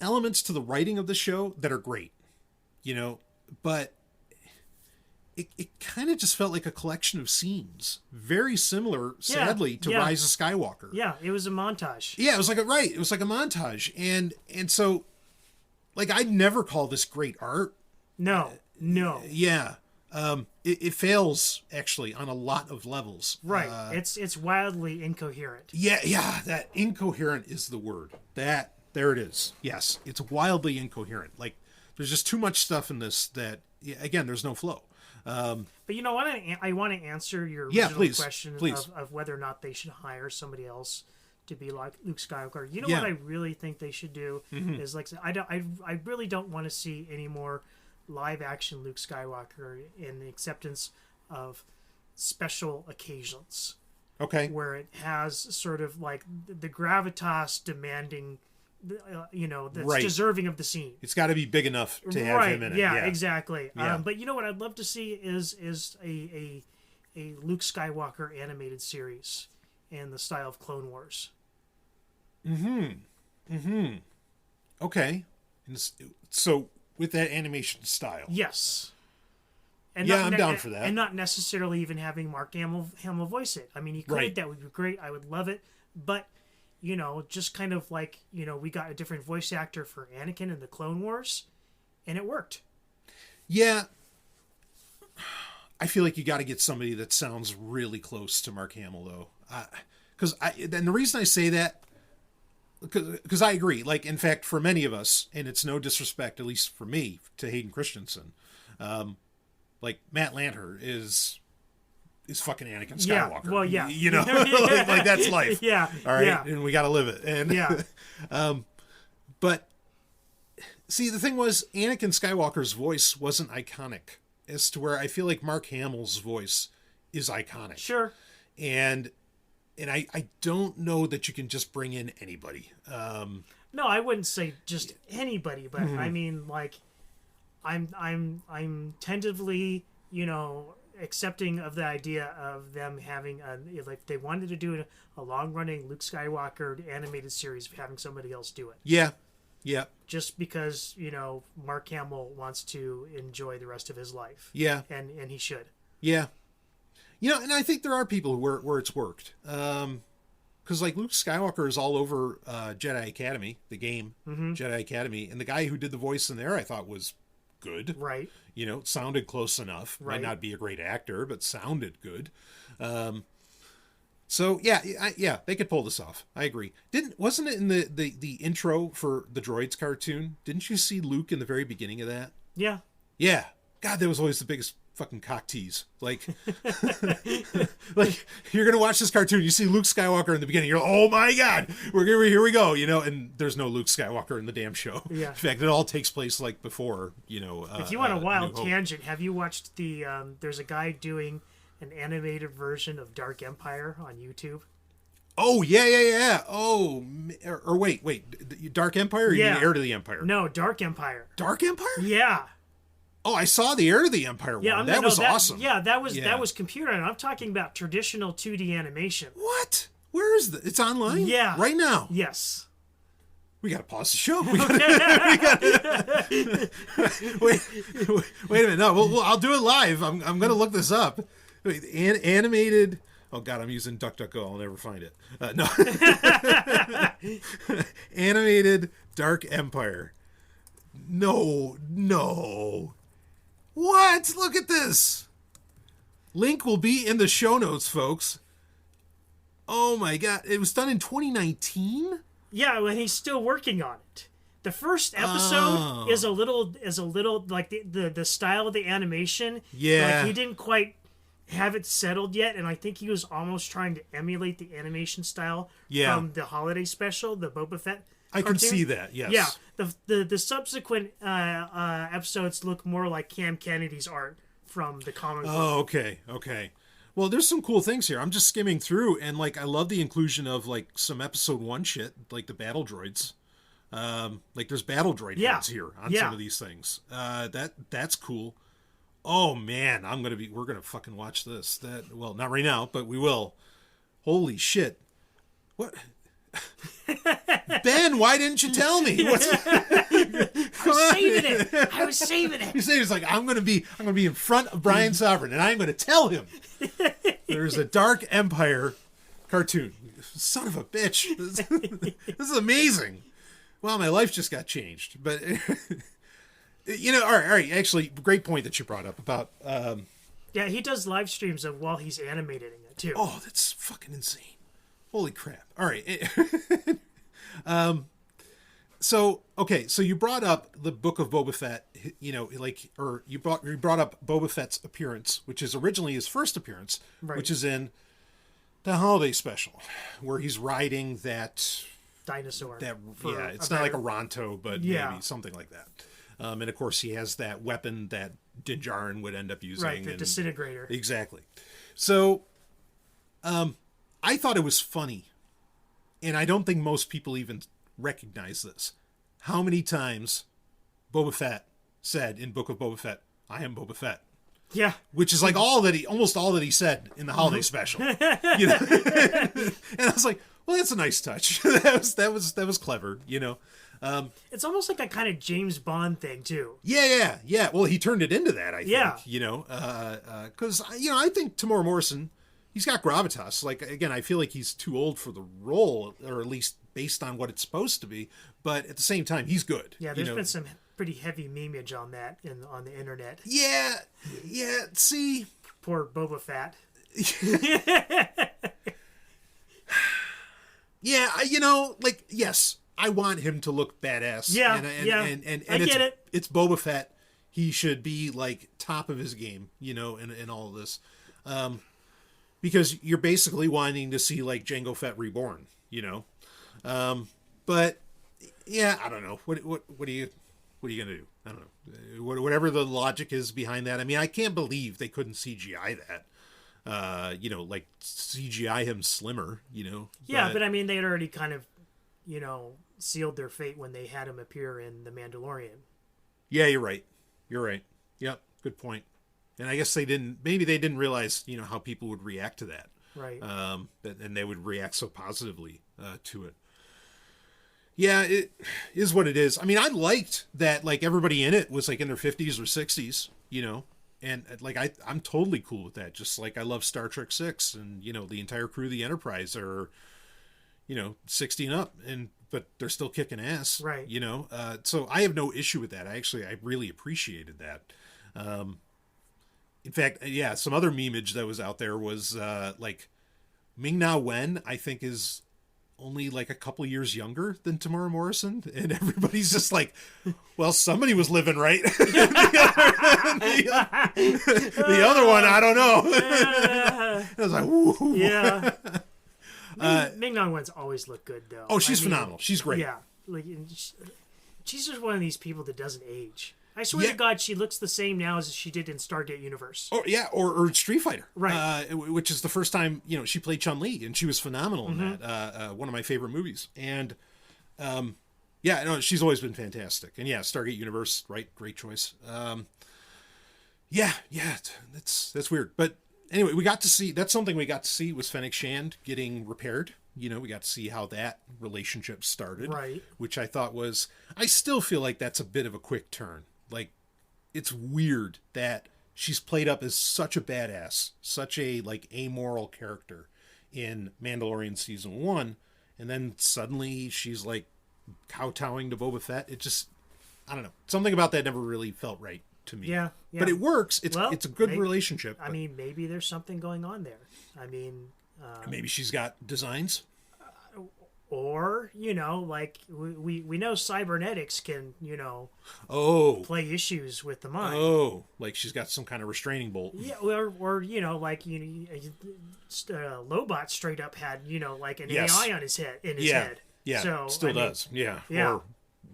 elements to the writing of the show that are great, but it kind of just felt like a collection of scenes, very similar, sadly, to Rise of Skywalker. Yeah, it was a montage. Yeah, it was like a montage, and so, like, I'd never call this great art. No. Yeah. It fails, actually, on a lot of levels. Right. It's wildly incoherent. Yeah, that incoherent is the word. There it is. Yes, it's wildly incoherent. Like, there's just too much stuff in this that, again, there's no flow. But you know what? I want to answer your original question please. Of whether or not they should hire somebody else to be like Luke Skywalker. You know what I really think they should do is, like, I really don't want to see any more live action Luke Skywalker in the acceptance of special occasions. Okay. Where it has sort of like the gravitas demanding, that's deserving of the scene. It's got to be big enough to have him in it. Yeah, exactly. Yeah. But you know what I'd love to see is a Luke Skywalker animated series. and the style of Clone Wars. Okay. So with that animation style. Yes. And yeah, I'm down for that. And not necessarily even having Mark Hamill voice it. I mean, he could. Right. That would be great. I would love it. But, just kind of like, we got a different voice actor for Anakin in the Clone Wars, and it worked. Yeah. I feel like you got to get somebody that sounds really close to Mark Hamill, though. And the reason I say that, because I agree. Like, in fact, for many of us, and it's no disrespect, at least for me, to Hayden Christensen, like Matt Lanter is fucking Anakin Skywalker. Yeah, well, yeah. like that's life. Yeah. All right, yeah. and we got to live it. And yeah. But see, the thing was, Anakin Skywalker's voice wasn't iconic, as to where I feel like Mark Hamill's voice is iconic. Sure. And I don't know that you can just bring in anybody. No, I wouldn't say just anybody, but I mean, like, I'm tentatively, accepting of the idea of them having like they wanted to do a long running Luke Skywalker animated series, of having somebody else do it. Yeah. Just because Mark Hamill wants to enjoy the rest of his life. Yeah. And he should. Yeah. And I think there are people where it's worked. Because like Luke Skywalker is all over Jedi Academy, the game, Jedi Academy, and the guy who did the voice in there I thought was good. Right. Sounded close enough. Right. Might not be a great actor, but sounded good. So yeah, they could pull this off. I agree. Wasn't it in the intro for the Droids cartoon? Didn't you see Luke in the very beginning of that? Yeah. Yeah. God, that was always the biggest fucking cock tease. Like, like you're gonna watch this cartoon, you see Luke Skywalker in the beginning, you're like, oh my god, here we go, and there's no Luke Skywalker in the damn show. Yeah. In fact, it all takes place like before. If you want a wild tangent, have you watched the? There's a guy doing an animated version of Dark Empire on YouTube. Oh yeah. Oh, or wait, Dark Empire? Or you mean Heir to the Empire? No, Dark Empire. Dark Empire? Yeah. Oh, I saw the Heir to the Empire one. Yeah, that was awesome. Yeah, that was computer, and I'm talking about traditional 2D animation. What? Where is it? It's online? Yeah. Right now? Yes. We gotta pause the show. Wait a minute. No, I'll do it live. I'm gonna look this up. Wait, animated. Oh God, I'm using DuckDuckGo. I'll never find it. No. Animated Dark Empire. No. What? Look at this. Link will be in the show notes, folks. Oh my God. It was done in 2019? Yeah, well, he's still working on it. The first episode is a little like the style of the animation. Yeah. Like he didn't quite have it settled yet, and I think he was almost trying to emulate the animation style from the holiday special, the Boba Fett I cartoon. can see that, yes. Yeah. The subsequent episodes look more like Cam Kennedy's art from the comic book. Oh, okay. Well, there's some cool things here. I'm just skimming through, and like I love the inclusion of like some episode 1 shit, like the battle droids. Like there's battle droid heads here on some of these things. That's cool. Oh man, we're gonna fucking watch this. Well, not right now, but we will. Holy shit. What? Ben, why didn't you tell me? I was saving it. You say it's like I'm gonna be in front of Brian Sovryn, and I'm gonna tell him there's a Dark Empire cartoon. Son of a bitch! This is amazing. Well, my life just got changed, but all right. Actually, great point that you brought up about. Yeah, he does live streams of while he's animating it too. Oh, that's fucking insane! Holy crap! All right. So you brought up the Book of Boba Fett, you brought up Boba Fett's appearance, which is originally his first appearance, which is in the holiday special, where he's riding that dinosaur. It's not like a Ronto, but maybe something like that. And of course, he has that weapon that Din Djarin would end up using, right? The disintegrator. Exactly. So, I thought it was funny, and I don't think most people even recognize this. How many times Boba Fett said in Book of Boba Fett, "I am Boba Fett." Yeah. Which is like almost all that he said in the holiday special. You know? And I was like, well, that's a nice touch. that was clever, you know. It's almost like a kind of James Bond thing too. Yeah. Well, he turned it into that, I think. Yeah. You know, because I think Tamora Morrison, he's got gravitas. Like, again, I feel like he's too old for the role, or at least based on what it's supposed to be. But at the same time, he's good. Yeah, there's been some pretty heavy memeage on that on the internet. Yeah. See, Poor Boba Fett. Yeah, like, yes, I want him to look badass. Yeah, and I get it. It's Boba Fett. He should be like top of his game, in all of this, because you're basically wanting to see like Jango Fett reborn, but yeah, I don't know. What are you gonna do? I don't know. Whatever the logic is behind that. I mean, I can't believe they couldn't CGI that. Like CGI him slimmer, Yeah, but I mean, they had already kind of, sealed their fate when they had him appear in The Mandalorian. Yeah, you're right. Yep, good point. And I guess maybe they didn't realize, how people would react to that. Right. And they would react so positively to it. Yeah, it is what it is. I mean, I liked that, like, everybody in it was, like, in their 50s or 60s, And, like, I'm totally cool with that. Just like I love Star Trek 6, and, the entire crew of the Enterprise are, 60 and up, but they're still kicking ass. Right. So I have no issue with that. I really appreciated that. In fact, yeah, some other memeage that was out there was, like, Ming-Na Wen, I think, is only like a couple years younger than Tamora Morrison, and everybody's just like, well, somebody was living right. The other one, I don't know. I was like, ooh. Yeah. Ming-Na Wen's always looked good, though. Oh, she's phenomenal. She's great. Yeah. Like, she's just one of these people that doesn't age. I swear to God, she looks the same now as she did in Stargate Universe. Oh yeah, or Street Fighter, right? Which is the first time she played Chun-Li, and she was phenomenal in that. One of my favorite movies, and she's always been fantastic. And yeah, Stargate Universe, right? Great choice. That's weird, but anyway, that's something we got to see was Fennec Shand getting repaired. We got to see how that relationship started, right? Which I thought I still feel like that's a bit of a quick turn. Like, it's weird that she's played up as such a badass, such a, like, amoral character in Mandalorian season 1, and then suddenly she's, like, kowtowing to Boba Fett. It just, I don't know. Something about that never really felt right to me. Yeah. But it works. It's a good relationship. I mean, maybe there's something going on there. I mean... maybe she's got designs? Or, like, we know cybernetics can, play issues with the mind. Oh, like she's got some kind of restraining bolt. Yeah, or like, Lobot straight up had, like an AI on his head, head. Yeah, so, still does. Yeah. Or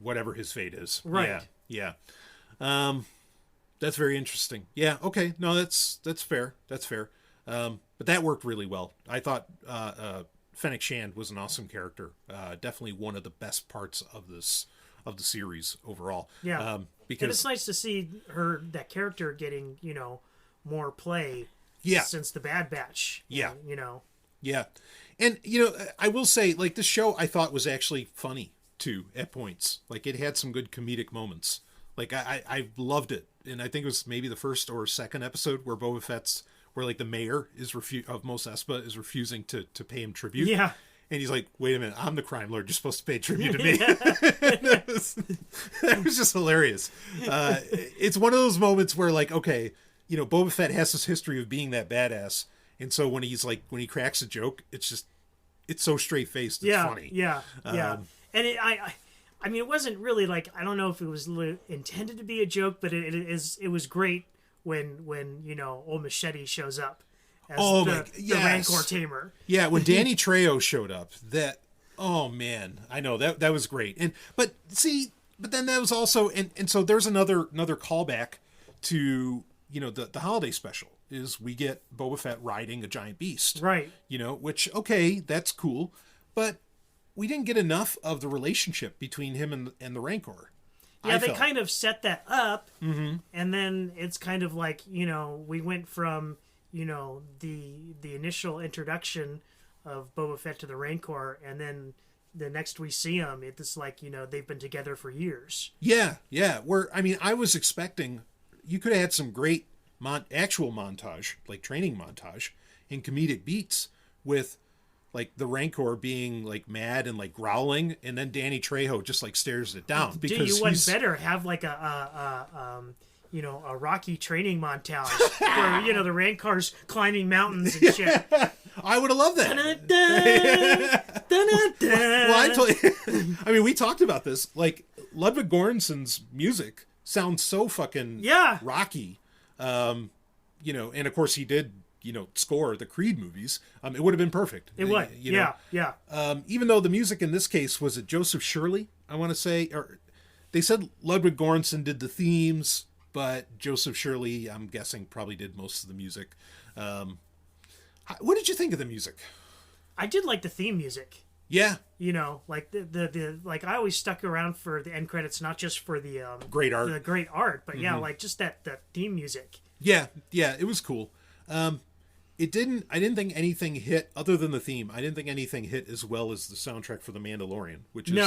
whatever his fate is. Right. Yeah. That's very interesting. Yeah, okay. No, that's fair. That's fair. But that worked really well. I thought Fennec Shand was an awesome character. Definitely one of the best parts of the series overall. Yeah. Because and it's nice to see that character getting, more play since the Bad Batch. Yeah. Yeah. And, I will say, like, this show I thought was actually funny, too, at points. Like, it had some good comedic moments. Like, I loved it. And I think it was maybe the first or second episode where Boba Fett's, where, like, the mayor of Mos Espa is refusing to pay him tribute. Yeah. And he's like, wait a minute, I'm the crime lord. You're supposed to pay tribute to me. that was just hilarious. It's one of those moments where, like, okay, Boba Fett has this history of being that badass. And so when he cracks a joke, it's so straight-faced. It's funny. Yeah. And I mean, it wasn't really, like, I don't know if it was intended to be a joke, but it was great when old Machete shows up as the Rancor tamer. Yeah, when Danny Trejo showed up, oh man, I know that was great. But then that was also and so there's another callback to the holiday special is we get Boba Fett riding a giant beast, right? Which, okay, that's cool, but we didn't get enough of the relationship between him and the Rancor. Yeah, they kind of set that up, and then it's kind of like, we went from, the initial introduction of Boba Fett to the Rancor, and then the next we see them, it's like, they've been together for years. Yeah. I was expecting you could have had some great actual montage, like training montage, and comedic beats with like the Rancor being like mad and like growling, and then Danny Trejo just like stares it down. Because Dude, you wouldn't better have like a Rocky training montage where the Rancor's climbing mountains and shit. I would have loved that. Well, we talked about this. Like Ludwig Göransson's music sounds so fucking Rocky. And of course he did. Score the Creed movies. It would have been perfect. It would. Yeah. Even though the music in this case was it Joseph Shirley, I want to say, or they said Ludwig Göransson did the themes, but Joseph Shirley, I'm guessing, probably did most of the music. What did you think of the music? I did like the theme music. Yeah. Like the like I always stuck around for the end credits, not just for the great art, but like just that theme music. Yeah, it was cool. I didn't think anything hit other than the theme. I didn't think anything hit as well as the soundtrack for The Mandalorian, which is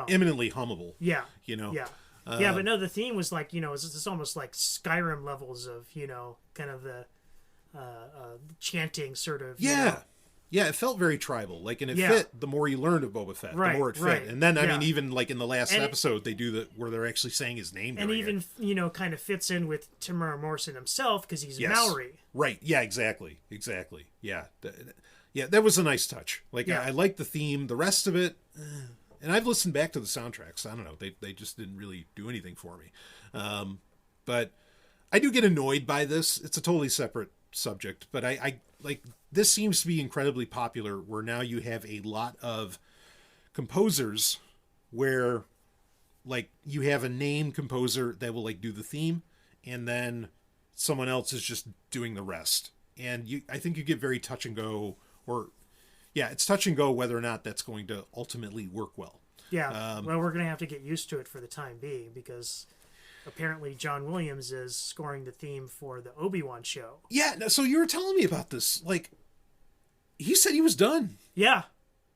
eminently hummable. Yeah. Yeah. But no, the theme was like, it's almost like Skyrim levels of, kind of the chanting sort of. Yeah. Yeah, it felt very tribal. Like, and it fit the more you learned of Boba Fett, the more it fit. And then, even like in the last episode, they do where they're actually saying his name. And even, kind of fits in with Tamara Morrison himself because he's Maori. Right. Yeah, exactly. Yeah. That was a nice touch. Like, I like the theme. The rest of it, and I've listened back to the soundtracks. I don't know. They just didn't really do anything for me. But I do get annoyed by this. It's a totally separate subject, but I like this seems to be incredibly popular where now you have a lot of composers where like you have a named composer that will like do the theme and then someone else is just doing the rest. And I think you get very touch and go, or it's touch and go whether or not that's going to ultimately work well. Yeah. Well, we're going to have to get used to it for the time being because apparently John Williams is scoring the theme for the Obi-Wan show. Yeah, so you were telling me about this. Like, he said he was done. Yeah.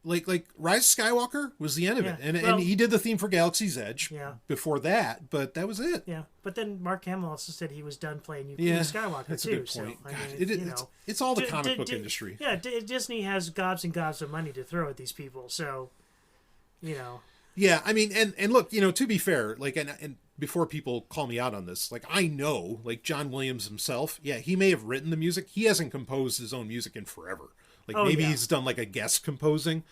Like Rise of Skywalker was the end of it. And he did the theme for Galaxy's Edge before that, but that was it. Yeah, but then Mark Hamill also said he was done playing Skywalker that's too. A good point. So, it's all the comic book industry. Yeah, Disney has gobs and gobs of money to throw at these people, so, Yeah, I mean, and look, to be fair, like, and before people call me out on this, like, I know, like, John Williams himself, he may have written the music. He hasn't composed his own music in forever. Like, maybe he's done, like, a guest composing,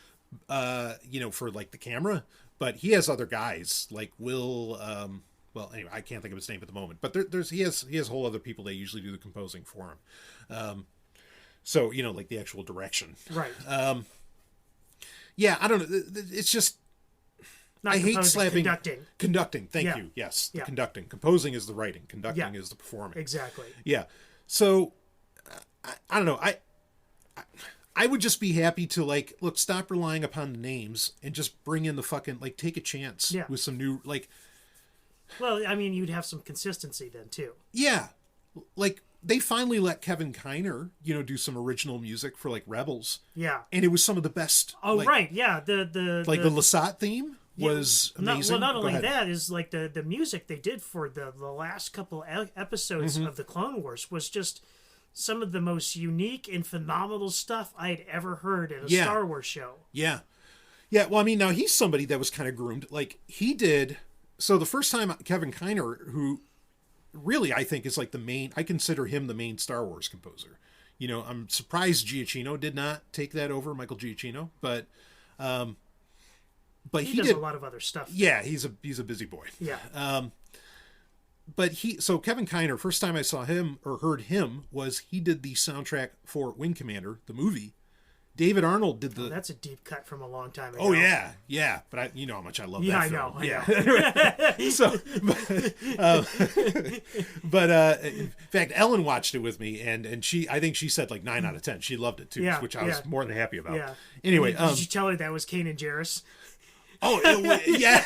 for, like, the camera. But he has other guys, like Will, well, anyway, I can't think of his name at the moment. But he has whole other people that usually do the composing for him. So, like, the actual direction. Right. I don't know. It's just... I hate slapping... Conducting, thank you. Yes, the conducting. Composing is the writing. Conducting is the performing. Exactly. Yeah. So, I don't know. I would just be happy to, like, look, stop relying upon the names and just bring in the fucking, like, take a chance with some new, like... Well, I mean, you'd have some consistency then, too. Yeah. Like, they finally let Kevin Kiner, do some original music for, like, Rebels. Yeah. And it was some of the best. Oh, like, right, yeah. The Lasat theme was amazing. Not only that, is, like, the music they did for the last couple episodes of the Clone Wars was just... some of the most unique and phenomenal stuff I had ever heard in a Star Wars show. Yeah. Yeah, well, I mean, now he's somebody that was kind of groomed. Like, he did... So the first time Kevin Kiner, who really I think is like the main... I consider him the main Star Wars composer. I'm surprised Giacchino did not take that over, Michael Giacchino. But he does did a lot of other stuff. Yeah, he's a busy boy. Yeah. But so Kevin Kiner, first time I saw him or heard him was he did the soundtrack for Wing Commander, the movie. David Arnold did the... that's a deep cut from a long time ago. Oh, yeah. But you know how much I love that film. I know. So, but in fact, Ellen watched it with me, and I think she said like 9 out of 10. She loved it too, which I was more than happy about. Yeah. Anyway. Did you tell her that was Kanan Jarrus? Oh, yeah.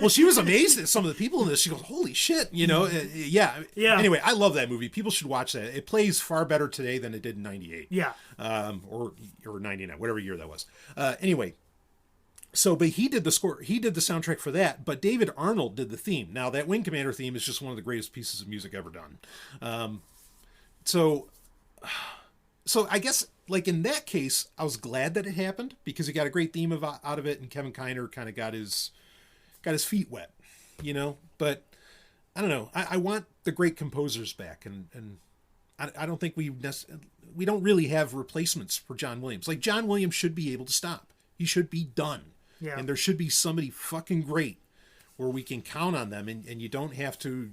Well, she was amazed at some of the people in this. She goes, "Holy shit!" Yeah. Anyway, I love that movie. People should watch that. It plays far better today than it did in '98. Yeah. Or '99, whatever year that was. Anyway, so but he did the score. He did the soundtrack for that. But David Arnold did the theme. Now that Wing Commander theme is just one of the greatest pieces of music ever done. So I guess. Like in that case, I was glad that it happened because he got a great theme out of it, and Kevin Kiner kind of got his feet wet, But I don't know. I want the great composers back, and I don't think we don't really have replacements for John Williams. Like John Williams should be able to stop. He should be done, and there should be somebody fucking great where we can count on them, and you don't have to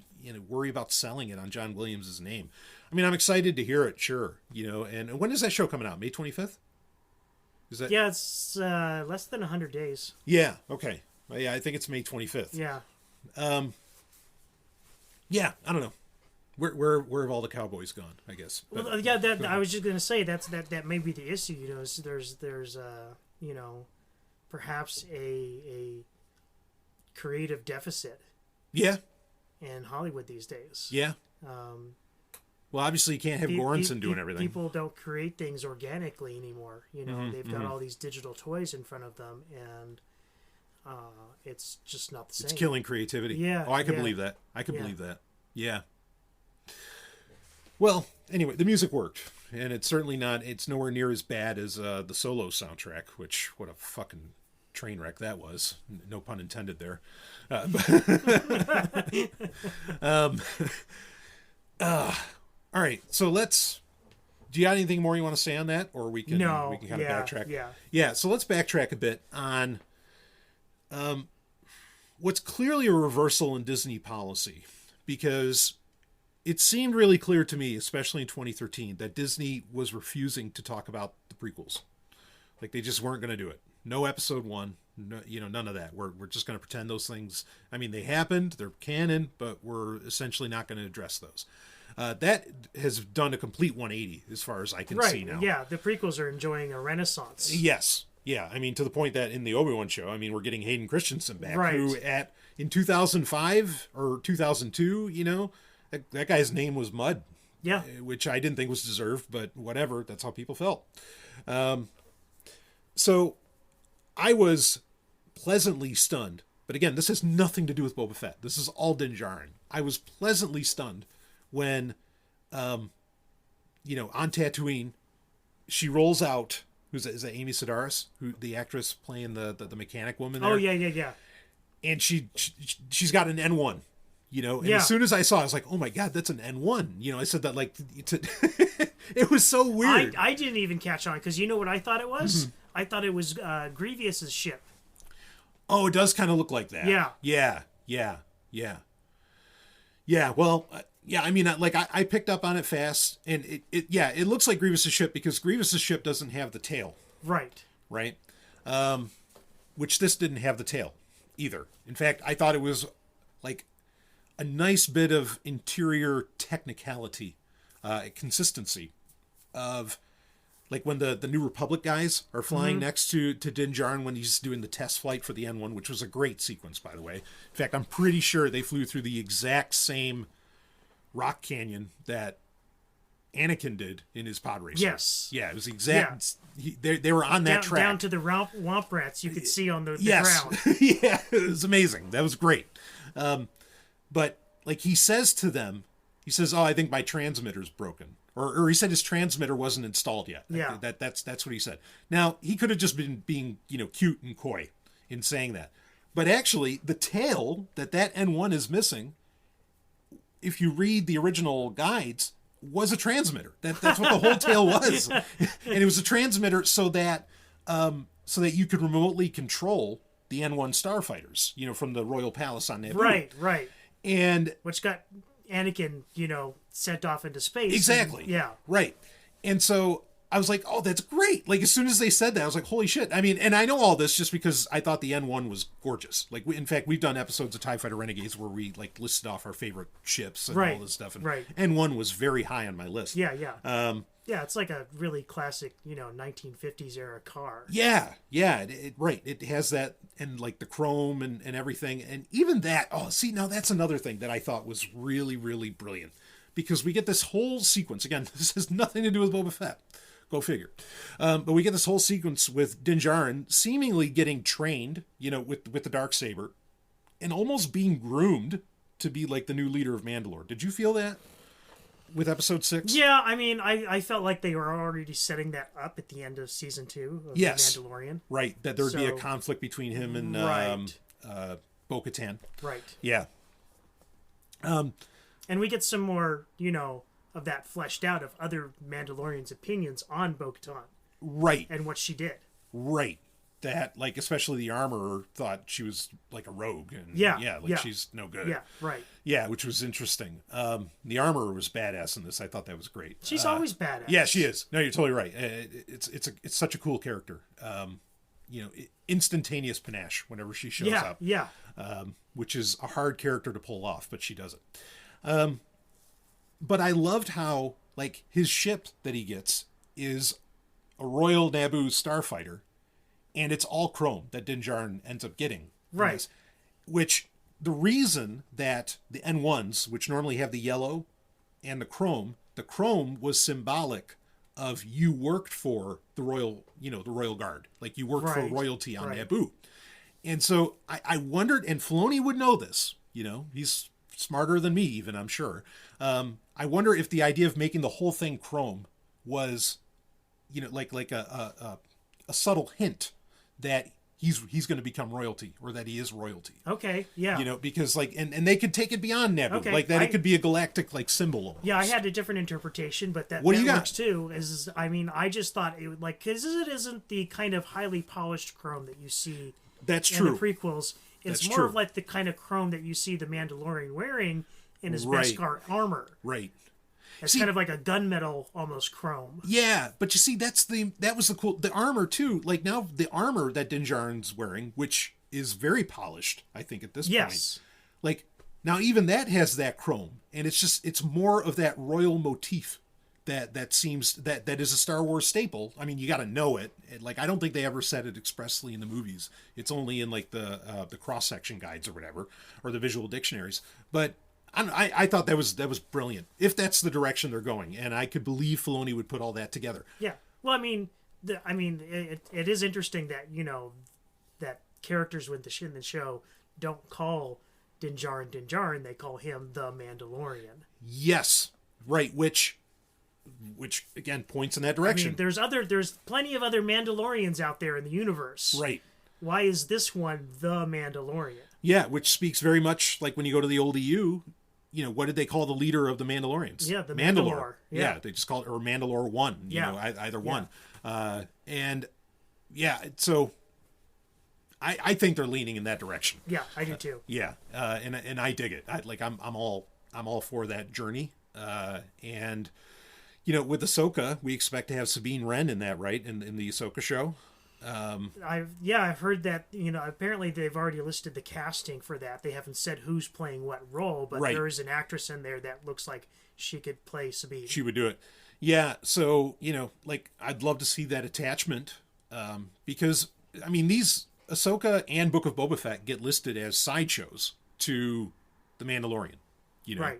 worry about selling it on John Williams' name. I mean, I'm excited to hear it, sure. And when is that show coming out? May 25th? Is that? Yeah, it's less than 100 days. Yeah, okay. Yeah, I think it's May 25th. Yeah. Yeah, I don't know. Where have all the cowboys gone, I guess? But, well, yeah, I was just going to say that may be the issue, is there's perhaps a creative deficit. Yeah. In Hollywood these days. Yeah. Well, obviously you can't have Goranson doing everything. People don't create things organically anymore. They've got all these digital toys in front of them, and it's just not the same. It's killing creativity. Yeah. Oh, I can believe that. I can believe that. Yeah. Well, anyway, the music worked, and it's certainly not. It's nowhere near as bad as the Solo soundtrack, which what a fucking train wreck that was. No pun intended there. All right, so do you got anything more you want to say on that, or we can kind of backtrack? Yeah. So let's backtrack a bit on what's clearly a reversal in Disney policy, because it seemed really clear to me, especially in 2013, that Disney was refusing to talk about the prequels. Like they just weren't going to do it. No episode 1, no, none of that. We're just going to pretend those things. I mean, they happened, they're canon, but we're essentially not going to address those. That has done a complete 180 as far as I can see now. Yeah, the prequels are enjoying a renaissance. Yes. Yeah, I mean, to the point that in the Obi-Wan show, I mean, we're getting Hayden Christensen back, who in 2005 or 2002, that guy's name was Mud. Yeah. Which I didn't think was deserved, but whatever, that's how people felt. So I was pleasantly stunned. But again, this has nothing to do with Boba Fett. This is all Din Djarin. I was pleasantly stunned when, on Tatooine, she rolls out. Is that Amy Sedaris, who the actress playing the mechanic woman there? Oh yeah. And she's got an N1, And as soon as I saw it, I was like, oh my god, that's an N1. I said that like it was so weird. I didn't even catch on because you know what I thought it was? Mm-hmm. I thought it was Grievous's ship. Oh, it does kind of look like that. Yeah. Well, I mean, I picked up on it fast, and it looks like Grievous's ship because Grievous's ship doesn't have the tail. Right. Which this didn't have the tail either. In fact, I thought it was like a nice bit of interior technicality, consistency of like when the New Republic guys are flying next to Din Djarin when he's doing the test flight for the N1, which was a great sequence, by the way. In fact, I'm pretty sure they flew through the exact same rock canyon that Anakin did in his pod racer. Yes. Yeah, it was exact. Yeah. They were on that track. Down to the womp rats you could see on the ground. Yeah, it was amazing. That was great. But like he says to them, he says, "Oh, I think my transmitter's broken." Or he said his transmitter wasn't installed yet. Yeah. That's what he said. Now, he could have just been being, cute and coy in saying that. But actually, the tail that N1 is missing, if you read the original guides, was a transmitter. That's what the whole tail was. And it was a transmitter so that you could remotely control the N1 starfighters, from the Royal Palace on Naboo. Right. And which got Anakin, sent off into space. Exactly. Right. And so I was like, oh, that's great. Like, as soon as they said that, I was like, holy shit. I mean, and I know all this just because I thought the N1 was gorgeous. Like, in fact, we've done episodes of TIE Fighter Renegades where we, listed off our favorite ships and all this stuff. And N1 was very high on my list. Yeah. Yeah, it's like a really classic, 1950s era car. Yeah, right. It has that, and like the chrome and everything. And even that, see, now that's another thing that I thought was really, really brilliant. Because we get this whole sequence. Again, this has nothing to do with Boba Fett. Go figure. But we get this whole sequence with Din Djarin seemingly getting trained, with the Darksaber, and almost being groomed to be like the new leader of Mandalore. Did you feel that with episode 6? Yeah, I mean, I felt like they were already setting that up at the end of season 2 of The Mandalorian. Right, that there would be a conflict between him and Bo-Katan. Right. Yeah. And we get some more, of that fleshed out of other Mandalorians' opinions on Bo-Katan. Right. And what she did. Right. That, like, especially the armorer thought she was like a rogue. And she's no good. Yeah, right. Yeah, which was interesting. The armorer was badass in this. I thought that was great. She's always badass. Yeah, she is. No, you're totally right. It's such a cool character. Instantaneous panache whenever she shows up. Yeah. Which is a hard character to pull off, but she does it. But I loved how, like, his ship that he gets is a Royal Naboo starfighter, and it's all chrome that Din Djarin ends up getting. Right. Which, the reason that the N1s, which normally have the yellow and the chrome was symbolic of you worked for the royal, the royal guard. Like, you worked for royalty on Naboo. And so I wondered, and Filoni would know this, he's smarter than me even, I'm sure. I wonder if the idea of making the whole thing chrome was, like a subtle hint that he's going to become royalty, or that he is royalty. Okay, yeah. Because like, and they could take it beyond Naboo, okay, like that it could be a galactic like symbol almost. Yeah, I had a different interpretation, but that works too. I just thought it would, like, because it isn't the kind of highly polished chrome that you see. That's in true. The prequels. It's more of like the kind of chrome that you see the Mandalorian wearing in his Beskar armor. Right. It's kind of like a gunmetal almost chrome. Yeah, but you see, that was the armor too. Like, now the armor that Din Djarin's wearing, which is very polished, I think at this point. Like, now even that has that chrome, and it's more of that royal motif that seems that is a Star Wars staple. I mean, you got to know it. Like, I don't think they ever said it expressly in the movies. It's only in like the cross section guides or whatever, or the visual dictionaries. But I thought that was brilliant, if that's the direction they're going, and I could believe Filoni would put all that together. Yeah. Well, I mean, it is interesting that that characters in the show don't call Din Djarin, they call him the Mandalorian. Yes, right. Which again points in that direction. I mean, there's plenty of other Mandalorians out there in the universe. Right. Why is this one the Mandalorian? Yeah, which speaks very much like when you go to the old EU. What did they call the leader of the Mandalorians? Yeah, the Mandalore. Yeah, they just call it, or Mandalore 1. Either one. And yeah, so I think they're leaning in that direction. Yeah, I do too. And I dig it. I'm all for that journey. And with Ahsoka, we expect to have Sabine Wren in that, right? In the Ahsoka show. I've heard that, apparently they've already listed the casting for that. They haven't said who's playing what role, but there is an actress in there that looks like she could play Sabine. She would do it. Yeah, so, I'd love to see that attachment, because, I mean, these Ahsoka and Book of Boba Fett get listed as sideshows to The Mandalorian, Right.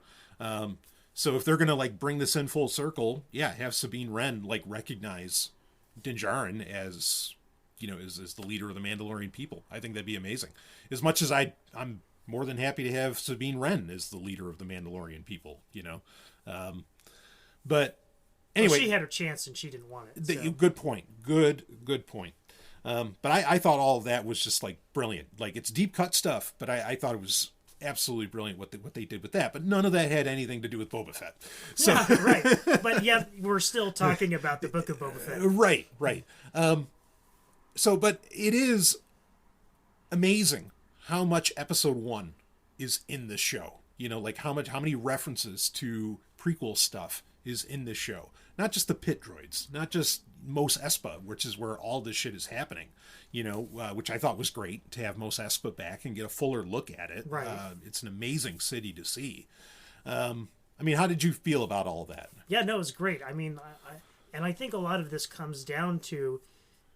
So if they're going to, bring this in full circle, have Sabine Wren, recognize Din Djarin as the leader of the Mandalorian people. I think that'd be amazing. As much as I'm more than happy to have Sabine Wren as the leader of the Mandalorian people, But anyway, well, she had her chance and she didn't want it. So. Good point. Good point. But I thought all of that was just brilliant. It's deep cut stuff, but I thought it was absolutely brilliant what they did with that. But none of that had anything to do with Boba Fett. So. Yeah, right. But yet we're still talking about the Book of Boba Fett. Right. But it is amazing how much Episode 1 is in this show. How many references to prequel stuff is in this show. Not just the pit droids, not just Mos Espa, which is where all this shit is happening, which I thought was great to have Mos Espa back and get a fuller look at it. Right. It's an amazing city to see. I mean, how did you feel about all that? Yeah, no, it was great. I mean, And I think a lot of this comes down to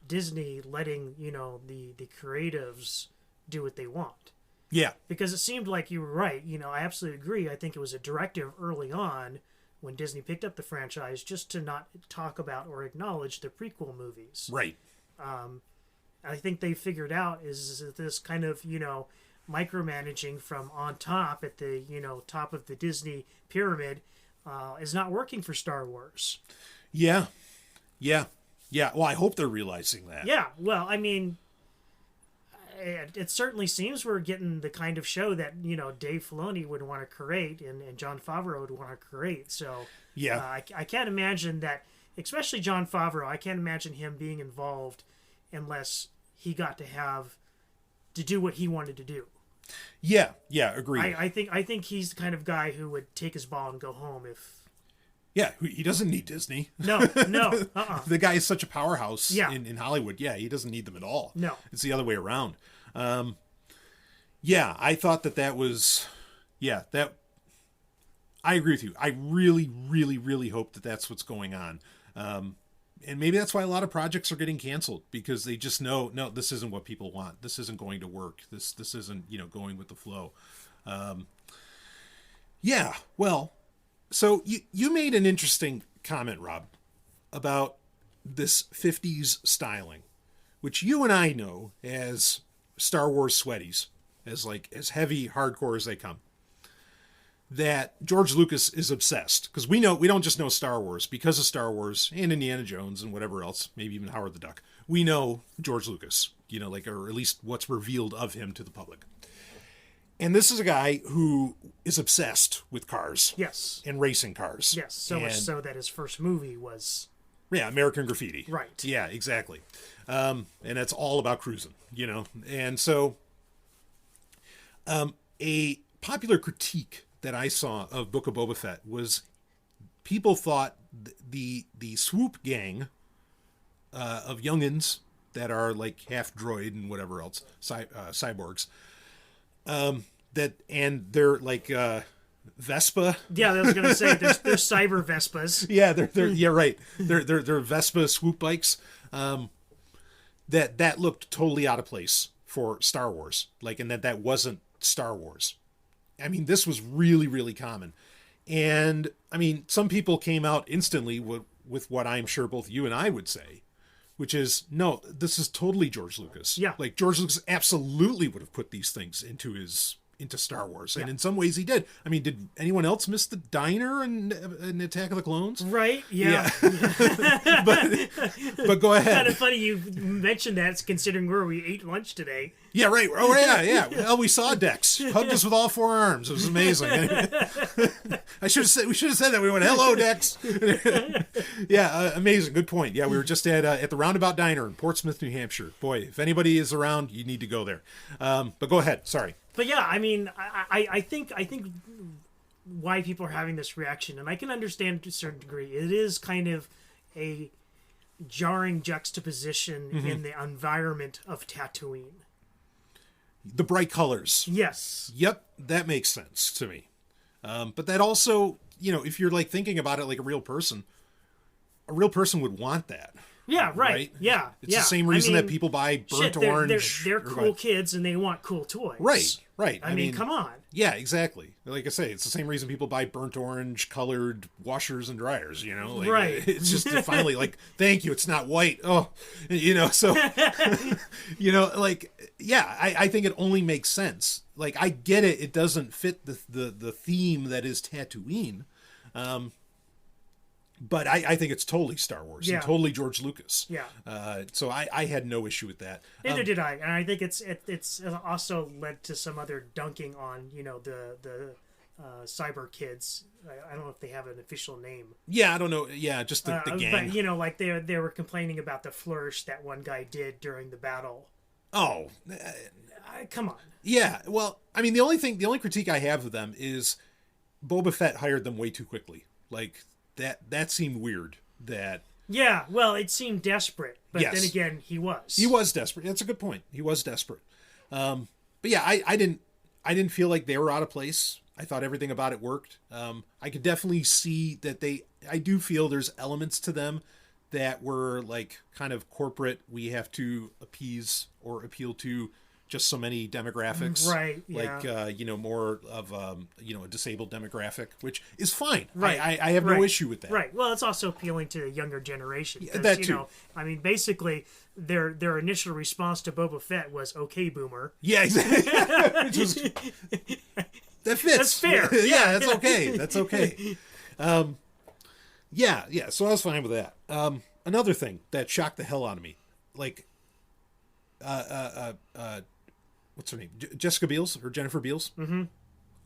Disney letting, the creatives do what they want. Yeah. Because it seemed like you were right. I absolutely agree. I think it was a directive early on when Disney picked up the franchise just to not talk about or acknowledge the prequel movies. Right. I think they figured out is this kind of, micromanaging from on top at the, top of the Disney pyramid is not working for Star Wars. Yeah. Yeah. Yeah. Well, I hope they're realizing that. Yeah. Well, I mean, it certainly seems we're getting the kind of show that, Dave Filoni would want to create and Jon Favreau would want to create. So yeah, I can't imagine that, especially Jon Favreau, I can't imagine him being involved unless he got to do what he wanted to do. Yeah. Yeah. Agreed. I think he's the kind of guy who would take his ball and go home if. Yeah, he doesn't need Disney. No. The guy is such a powerhouse in Hollywood. Yeah, he doesn't need them at all. No. It's the other way around. Yeah, I thought that was... Yeah, that... I agree with you. I really, really, really hope that that's what's going on. And maybe that's why a lot of projects are getting canceled, because they just know, no, this isn't what people want. This isn't going to work. This isn't, going with the flow. Yeah, well... So you made an interesting comment, Rob, about this 50s styling, which you and I know as Star Wars sweaties, as heavy, hardcore as they come, that George Lucas is obsessed. Because we don't just know Star Wars because of Star Wars and Indiana Jones and whatever else, maybe even Howard the Duck. We know George Lucas, or at least what's revealed of him to the public. And this is a guy who is obsessed with cars. Yes. And racing cars. Yes, so much so that his first movie was... Yeah, American Graffiti. Right. Yeah, exactly. And it's all about cruising, And so a popular critique that I saw of Book of Boba Fett was people thought the swoop gang of youngins that are like half droid and whatever else, cyborgs, and they're like Vespa. Yeah, I was gonna say there's cyber Vespas. Yeah, they're right. They're Vespa swoop bikes. That looked totally out of place for Star Wars. And that wasn't Star Wars. I mean, this was really, really common. And I mean, some people came out instantly with what I'm sure both you and I would say, which is, no, this is totally George Lucas. Yeah. George Lucas absolutely would have put these things into Star Wars. And in some ways he did. I mean, did anyone else miss the diner in Attack of the Clones? Right, yeah. but go ahead. Kind of funny you mentioned that, considering where we ate lunch today. Yeah, right. Oh, yeah. Well, we saw Dex. Hugged us with all four arms. It was amazing. We should have said that. We went, hello, Dex. Yeah, amazing. Good point. Yeah, we were just at the Roundabout Diner in Portsmouth, New Hampshire. Boy, if anybody is around, you need to go there. But go ahead. Sorry. But yeah, I mean, I think why people are having this reaction, and I can understand to a certain degree, it is kind of a jarring juxtaposition in the environment of Tatooine. The bright colors. Yes. Yep, that makes sense to me. But that also, if you're thinking about it like a real person would want that. Yeah, right. Yeah. It's the same reason that people buy burnt orange. They're cool kids and they want cool toys. Right. I mean, come on. Yeah, exactly. Like I say, it's the same reason people buy burnt orange colored washers and dryers, Right. It's just finally thank you, it's not white. Oh, so, yeah, I think it only makes sense. I get it. It doesn't fit the theme that is Tatooine. But I think it's totally Star Wars and totally George Lucas. Yeah. So I had no issue with that. Neither did I, and I think it's also led to some other dunking on the cyber kids. I don't know if they have an official name. Yeah, I don't know. Yeah, just the gang. But they were complaining about the flourish that one guy did during the battle. Oh, come on. Yeah. Well, I mean, the only critique I have of them is Boba Fett hired them way too quickly. That seemed weird. Yeah, well, it seemed desperate, but then again, he was. He was desperate. That's a good point. He was desperate. But yeah, I didn't feel like they were out of place. I thought everything about it worked. I could definitely see that I do feel there's elements to them that were like kind of corporate. We have to appease or appeal to just so many demographics, right? Yeah. Like more of a disabled demographic, which is fine. Right. I have no issue with that. Right. Well, it's also appealing to the younger generation. Yeah, that too. I mean, basically, their initial response to Boba Fett was "Okay, Boomer." Yeah, exactly. That fits. That's fair. Yeah, that's okay. That's okay. Yeah. So I was fine with that. Another thing that shocked the hell out of me, like, what's her name? Jessica Biel's or Jennifer Biel's? Mm-hmm.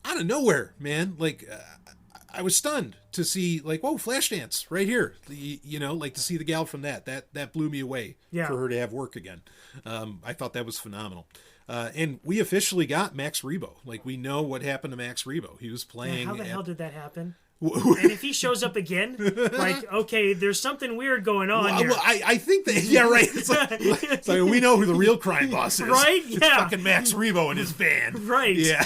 Out of nowhere, man. Like, I was stunned to see, like, whoa, Flashdance right here. Like to see the gal from that blew me away. Yeah. For her to have work again. I thought that was phenomenal. And we officially got Max Rebo. Like, we know what happened to Max Rebo. He was playing. How the hell did that happen? And if he shows up again, like, okay, there's something weird going on here. Well, I think that, yeah, right. It's like we know who the real crime boss is. Right? It's Yeah. fucking Max Rebo and his band. Right. Yeah.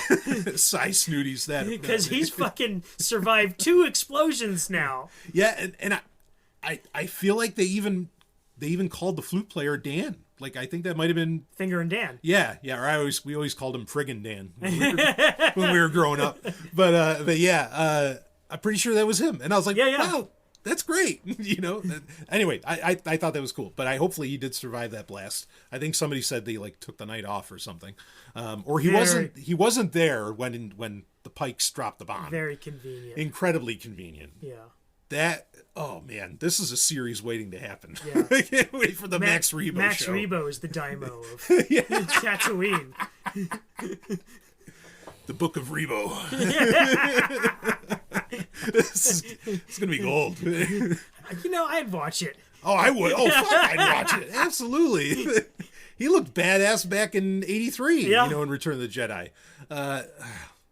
Cy Snooty's that. Because he's fucking survived 2 explosions now. Yeah, and I feel like they even called the flute player Dan. Like, I think that might have been Finger and Dan. Yeah. Or we always called him Friggin' Dan when we were growing up. But yeah, I'm pretty sure that was him. And I was like, wow, that's great. Anyway, I thought that was cool. But hopefully he did survive that blast. I think somebody said they like took the night off or something. Or he wasn't there when the Pikes dropped the bomb. Very convenient. Incredibly convenient. Yeah. Oh man, this is a series waiting to happen. Yeah. I can't wait for the Max Rebo Max show. Rebo is the Daimo of Tatooine. The Book of Rebo. It's gonna be gold. I'd watch it. Oh, I would. Oh, fuck, I'd watch it. Absolutely. He looked badass back in '83. In Return of the Jedi.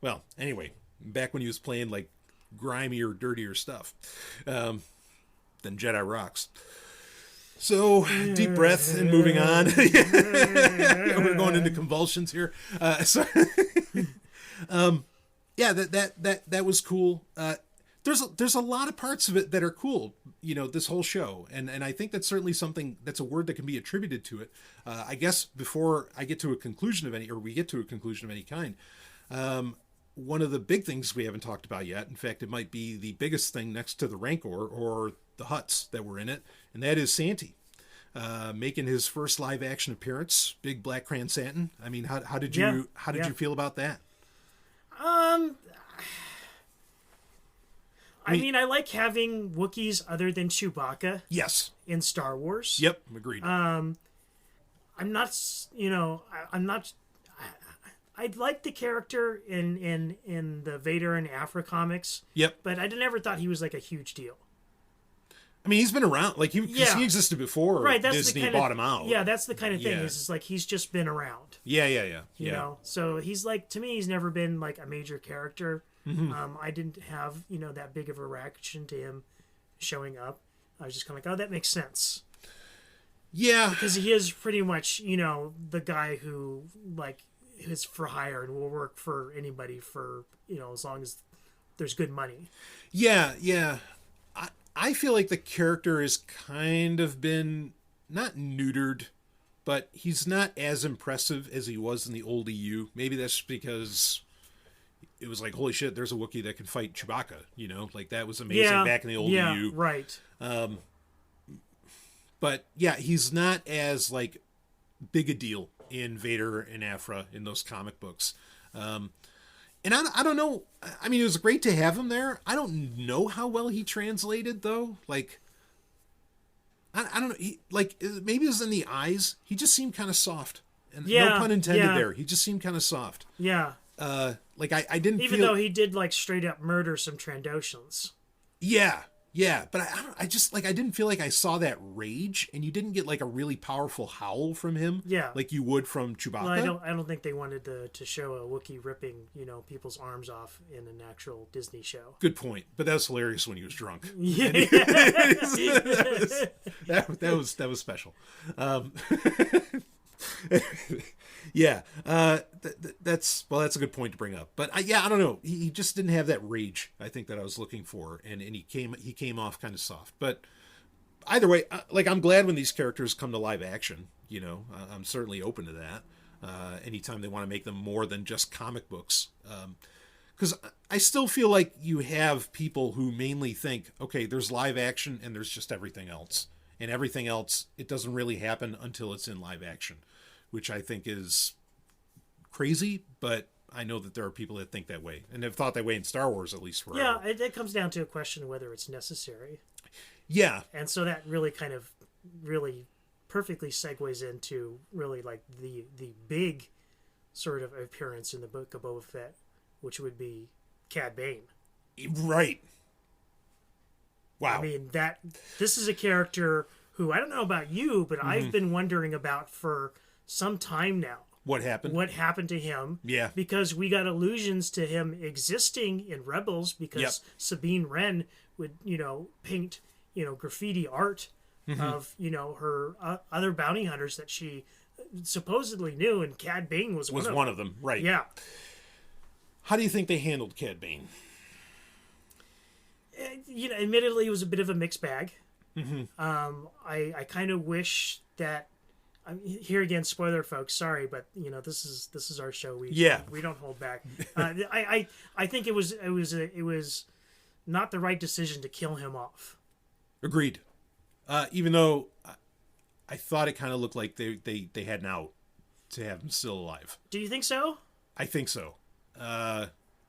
Well, anyway, back when he was playing like grimier, dirtier stuff than Jedi rocks. So, deep breath and moving on. We're going into convulsions here. Yeah, that was cool. There's a lot of parts of it that are cool. This whole show, and I think that's certainly something that's a word that can be attributed to it. I guess before I get to a conclusion of any, or we get to a conclusion of any kind, one of the big things we haven't talked about yet. In fact, it might be the biggest thing next to the Rancor or the Hutts that were in it, and that is Santi. Making his first live action appearance, Big Black Cran Santin. I mean, how did you feel about that? I mean, I like having Wookiees other than Chewbacca. Yes. In Star Wars. Yep, agreed. I'm not. I like the character in the Vader and Afra comics. Yep. But I never thought he was like a huge deal. I mean, he's been around, like he existed before. Right, that's Disney bought him out. Yeah, that's the kind of thing. Is like he's just been around. Yeah. You know, so he's like, to me, he's never been like a major character. Mm-hmm. I didn't have that big of a reaction to him showing up. I was just kind of like, oh, that makes sense. Yeah, because he is pretty much the guy who like is for hire and will work for anybody for as long as there's good money. Yeah. I feel like the character has kind of been not neutered, but he's not as impressive as he was in the old EU. Maybe that's because it was like, holy shit, there's a Wookiee that can fight Chewbacca, like that was amazing back in the old EU. Right. But yeah, he's not as like big a deal in Vader and Afra in those comic books. And I don't know. I mean, it was great to have him there. I don't know how well he translated, though. Like, I don't know. Maybe it was in the eyes. He just seemed kind of soft. And no pun intended there. He just seemed kind of soft. Yeah. Like, I didn't Even though he did, like, straight up murder some Trandoshans. Yeah. But I just, like, I didn't feel like I saw that rage, and you didn't get, like, a really powerful howl from him. Yeah. Like you would from Chewbacca. Well, I don't think they wanted to show a Wookiee ripping, people's arms off in an actual Disney show. Good point. But that was hilarious when he was drunk. Yeah. that was special. Yeah, that's a good point to bring up. But I don't know. He just didn't have that rage, I think, that I was looking for, and he came off kind of soft. But either way, like, I'm glad when these characters come to live action. I'm certainly open to that. Anytime they want to make them more than just comic books. Because I still feel like you have people who mainly think, okay, there's live action and there's just everything else. And everything else, it doesn't really happen until it's in live action, which I think is crazy, but I know that there are people that think that way and have thought that way in Star Wars, at least forever. Yeah, it comes down to a question of whether it's necessary. Yeah. And so that really kind of really perfectly segues into really like the big sort of appearance in the book of Boba Fett, which would be Cad Bane. Right. Wow. I mean, this is a character who, I don't know about you, but I've been wondering about for some time now. What happened? What happened to him? Yeah. Because we got allusions to him existing in Rebels because Sabine Wren would, paint, graffiti art of, her other bounty hunters that she supposedly knew, and Cad Bane was one of them. Right. Yeah. How do you think they handled Cad Bane? Admittedly, it was a bit of a mixed bag. I kind of wish that. Here again, spoiler, folks. Sorry, but this is our show. We don't hold back. I think it was not the right decision to kill him off. Agreed. Even though I thought it kind of looked like they had an out to have him still alive. Do you think so? I think so.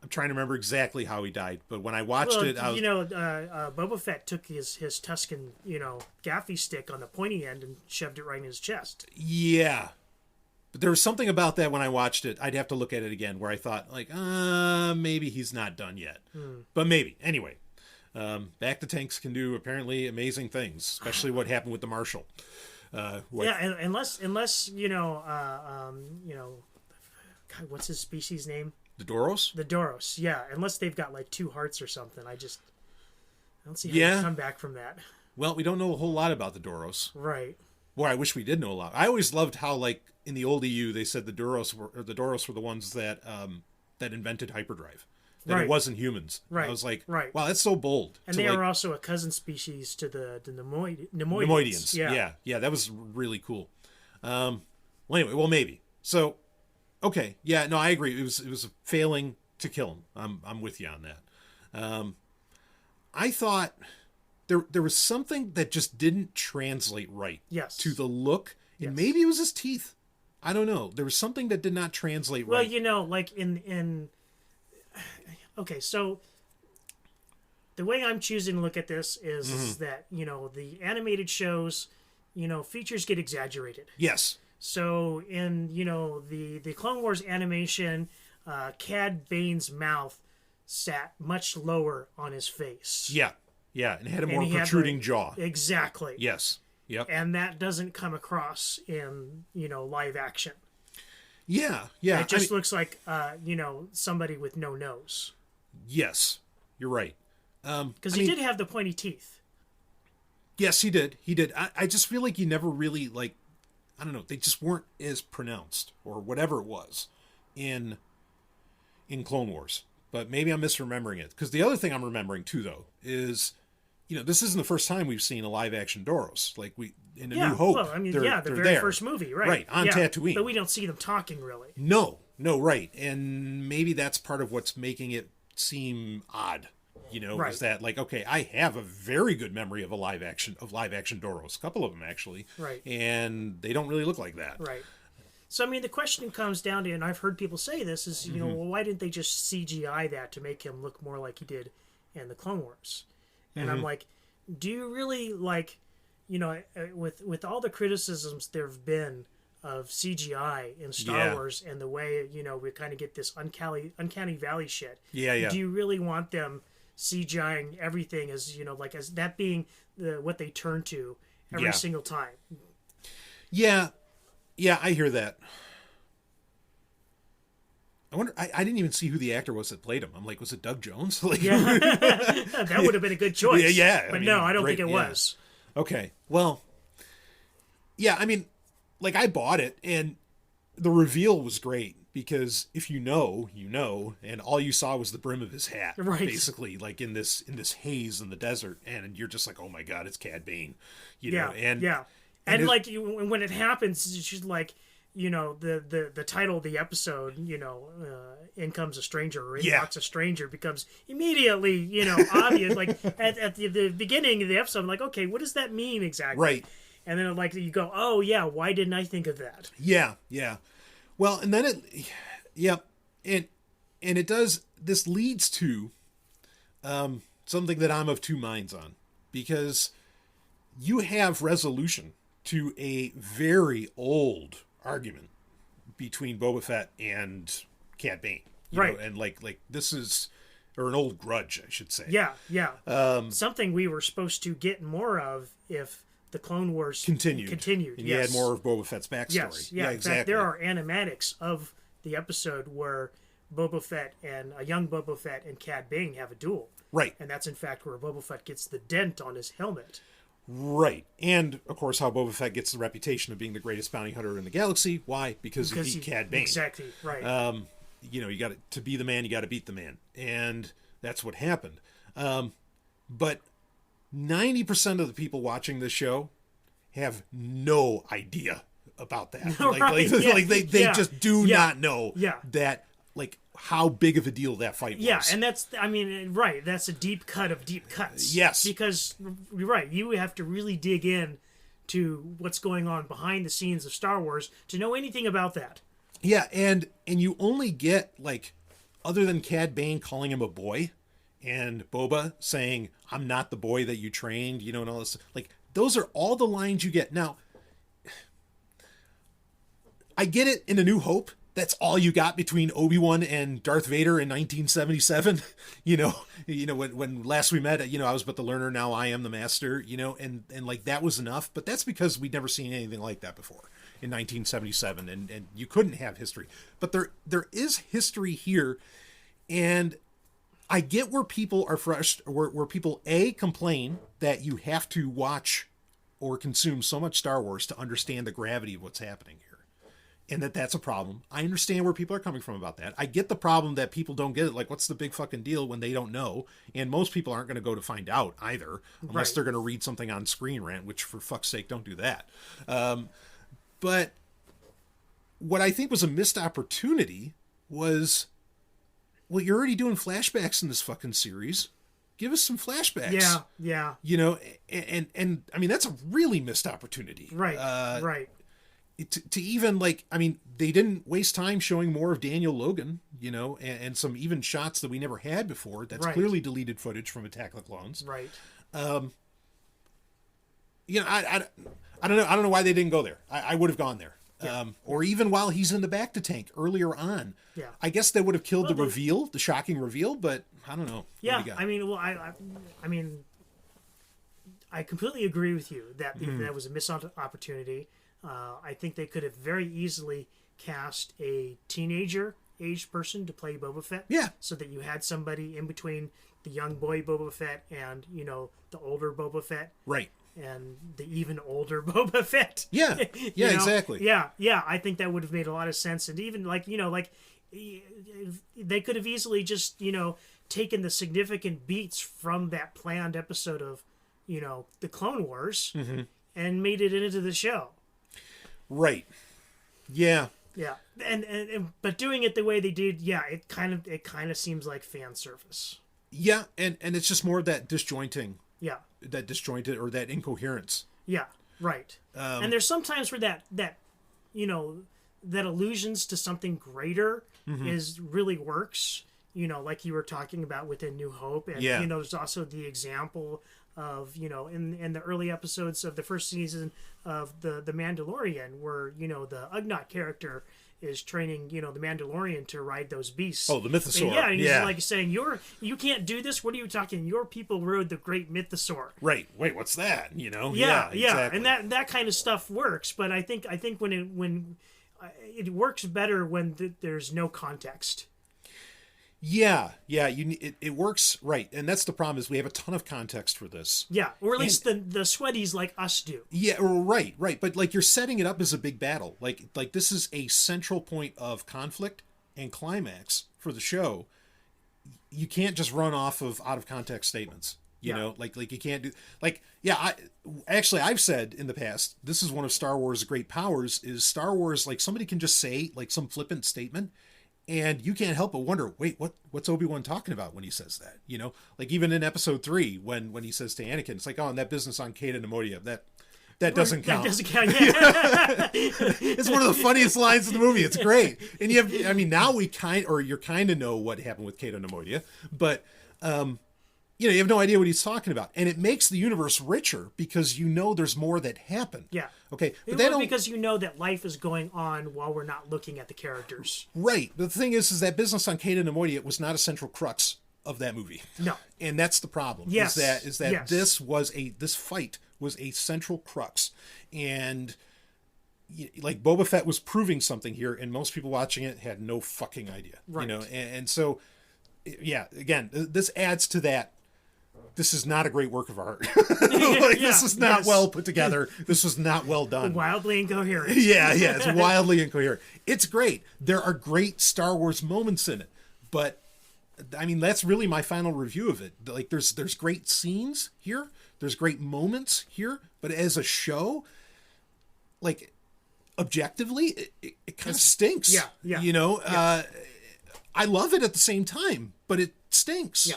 I'm trying to remember exactly how he died, but when I watched it, I was... Boba Fett took his Tusken, gaffy stick on the pointy end and shoved it right in his chest. Yeah. But there was something about that when I watched it. I'd have to look at it again where I thought, like, maybe he's not done yet. But maybe. Anyway, Back to Tanks can do apparently amazing things, especially what happened with the Marshal. Unless God, what's his species name? The Doros? The Doros, yeah. Unless they've got like 2 hearts or something. I don't see how you come back from that. Well, we don't know a whole lot about the Doros. Right. Boy, I wish we did know a lot. I always loved how, like, in the old EU, they said the Doros were the ones that that invented hyperdrive. That it wasn't humans. Right. I was like, wow, that's so bold. And they are also a cousin species to the Nemoidians. Yeah, that was really cool. Well, anyway, maybe. So, okay, yeah, no, I agree. It was a failing to kill him. I'm with you on that. I thought there was something that just didn't translate right. Yes. To the look, and maybe it was his teeth. I don't know. There was something that did not translate right. Well, like in okay, so the way I'm choosing to look at this is that the animated shows, features get exaggerated. Yes. So in the Clone Wars animation, Cad Bane's mouth sat much lower on his face. Yeah, and it had a more protruding jaw. Exactly. Yes. Yep. And that doesn't come across in live action. Yeah. It just looks like somebody with no nose. Yes, you're right. Because he did have the pointy teeth. Yes, he did. I just feel like he never really, like, I don't know, they just weren't as pronounced or whatever it was in Clone Wars. But maybe I'm misremembering it. Because the other thing I'm remembering too, though, is this isn't the first time we've seen a live action Doros. Like in A New Hope. Well, I mean, they're the very there. first movie, right? Right, on Tatooine. But we don't see them talking really. No, right. And maybe that's part of what's making it seem odd. Right. Is that, like, okay, I have a very good memory of live action Doros, a couple of them actually, right? And they don't really look like that, right? So I mean, the question comes down to, and I've heard people say this, is well, why didn't they just CGI that to make him look more like he did in the Clone Wars? And I'm like, do you really like, with all the criticisms there have been of CGI in Star Wars and the way we kind of get this uncanny valley shit? Yeah. Do you really want them CGIing everything as as that being what they turn to every single time? Yeah, I hear that. I wonder. I didn't even see who the actor was that played him. I'm like, was it Doug Jones? Like, that would have been a good choice. Yeah. But no, I don't think it was. Okay, well, yeah. I mean, like, I bought it, and the reveal was great because if you know, you know, and all you saw was the brim of his hat, Right. basically, like in this haze in the desert, and you're just like, oh my god, it's Cad Bane, you Yeah, know, and yeah, and like when it happens, it's just like, you know, the title of the episode, you know, in comes a stranger, or in walks a stranger, becomes immediately, you know, obvious. Like at the beginning of the episode, I'm like, okay, what does that mean exactly? Right. And then like you go, oh yeah, why didn't I think of that? Yeah, yeah. Well, and then and it does. This leads to something that I'm of two minds on, because you have resolution to a very old argument between Boba Fett and Cad Bane, you Right? know, and like this is, or an old grudge, I should say. Yeah, yeah. Something we were supposed to get more of if the Clone Wars continued. And you had more of Boba Fett's backstory. Yes, yeah, yeah, in exactly. fact, there are animatics of the episode where Boba Fett and a young Boba Fett and Cad Bane have a duel. Right. And that's in fact where Boba Fett gets the dent on his helmet. Right. And, of course, how Boba Fett gets the reputation of being the greatest bounty hunter in the galaxy. Why? Because he beat Cad Bane. Exactly, right. You know, you got to be the man, you got to beat the man. And that's what happened. But 90% of the people watching this show have no idea about that. Like they just do not know that, like, how big of a deal that fight was. Yeah, and that's, I mean, right, that's a deep cut of deep cuts. Yes. Because, you're right, you have to really dig in to what's going on behind the scenes of Star Wars to know anything about that. Yeah, and you only get, like, other than Cad Bane calling him a boy, and Boba saying, I'm not the boy that you trained, you know, and all this, like, those are all the lines you get. Now, I get it in A New Hope. That's all you got between Obi-Wan and Darth Vader in 1977. You know, when last we met, you know, I was but the learner, now I am the master, you know, and like that was enough. But that's because we'd never seen anything like that before in 1977, and you couldn't have history. But there is history here, and I get where people are frustrated, where people complain that you have to watch or consume so much Star Wars to understand the gravity of what's happening here. And that's a problem. I understand where people are coming from about that. I get the problem that people don't get it. Like, what's the big fucking deal when they don't know? And most people aren't going to go to find out either, unless they're going to read something on Screen Rant, which, for fuck's sake, don't do that. But what I think was a missed opportunity was, well, you're already doing flashbacks in this fucking series. Give us some flashbacks. Yeah, yeah. You know, and I mean, that's a really missed opportunity. Right, right. To even, like, I mean, they didn't waste time showing more of Daniel Logan, you know, and some even shots that we never had before. That's clearly deleted footage from Attack of the Clones. Right. You know, I don't know why they didn't go there. I would have gone there. Yeah. Or even while he's in the Bacta tank earlier on. Yeah. I guess that would have killed the shocking reveal, but I don't know. Yeah, I mean, well, I mean, I completely agree with you that that was a missed opportunity. I think they could have very easily cast a teenager-aged person to play Boba Fett. Yeah. So that you had somebody in between the young boy Boba Fett and, you know, the older Boba Fett. Right. And the even older Boba Fett. Yeah. Yeah, know? Exactly. Yeah, yeah. I think that would have made a lot of sense. And even, like, you know, like, they could have easily just, you know, taken the significant beats from that planned episode of, you know, the Clone Wars and made it into the show. Right. Yeah. Yeah. And but doing it the way they did, yeah, it kind of seems like fan service. Yeah, and it's just more of that disjointing. Yeah. That disjointed or that incoherence. Yeah. Right. And there's sometimes where that you know, that allusions to something greater is really works. You know, like you were talking about within New Hope, and you know, there's also the example of, you know, in the early episodes of the first season of the Mandalorian, where, you know, the Ugnaught character is training, you know, the Mandalorian to ride those beasts. Oh, the Mythosaur. And he's like saying, you can't do this. What are you talking? Your people rode the great Mythosaur. Right. Wait, what's that? You know? Yeah. Exactly. And that kind of stuff works, but I think when it works better when there's no context. Yeah. It works, right, and that's the problem, is we have a ton of context for this. Yeah, or at least the sweaties like us do. Yeah, right, but like you're setting it up as a big battle. Like this is a central point of conflict and climax for the show, you can't just run off of out of context statements. You know, like you can't do I've said in the past, this is one of Star Wars' great powers, is Star Wars, like somebody can just say like some flippant statement and you can't help but wonder, wait, what's Obi-Wan talking about when he says that? You know, like even in episode 3, when he says to Anakin, it's like, oh, and that business on Kata Nemodia, that doesn't count. That doesn't count. Yeah. It's one of the funniest lines in the movie. It's great. And now you're kind of know what happened with Kata Nemodia, but, you have no idea what he's talking about. And it makes the universe richer because there's more that happened. Yeah. Okay. But because that life is going on while we're not looking at the characters. Right. But the thing is that business on Kata Nemodia was not a central crux of that movie. No. And that's the problem. Yes. Is that yes. This fight was a central crux. And like Boba Fett was proving something here, and most people watching it had no fucking idea. Right. And so, yeah, again, this adds to that. This is not a great work of art. This is not well put together. This was not well done. Wildly incoherent. Yeah, it's wildly incoherent. It's great. There are great Star Wars moments in it, but I mean, that's really my final review of it. Like, there's great scenes here. There's great moments here, but as a show, like, objectively, it kind of stinks. Yeah. I love it at the same time, but it stinks. Yeah.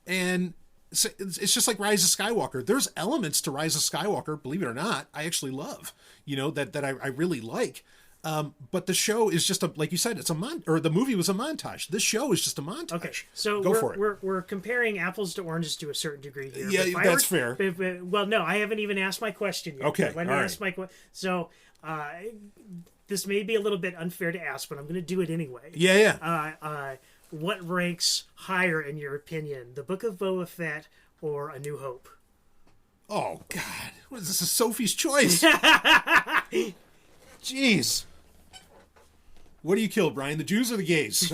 And so it's just like Rise of Skywalker. There's elements to Rise of Skywalker, believe it or not, I actually love, that I really like. But the show is just like you said, the movie was a montage. This show is just a montage. Okay, so we're comparing apples to oranges to a certain degree here. Yeah, that's fair. Well, no, I haven't even asked my question yet. Okay, let me ask my question. So, this may be a little bit unfair to ask, but I'm going to do it anyway. Yeah. What ranks higher in your opinion, The Book of Boba Fett or A New Hope? Oh God, what is this? A Sophie's Choice? Jeez. What do you kill, Brian? The Jews or the gays?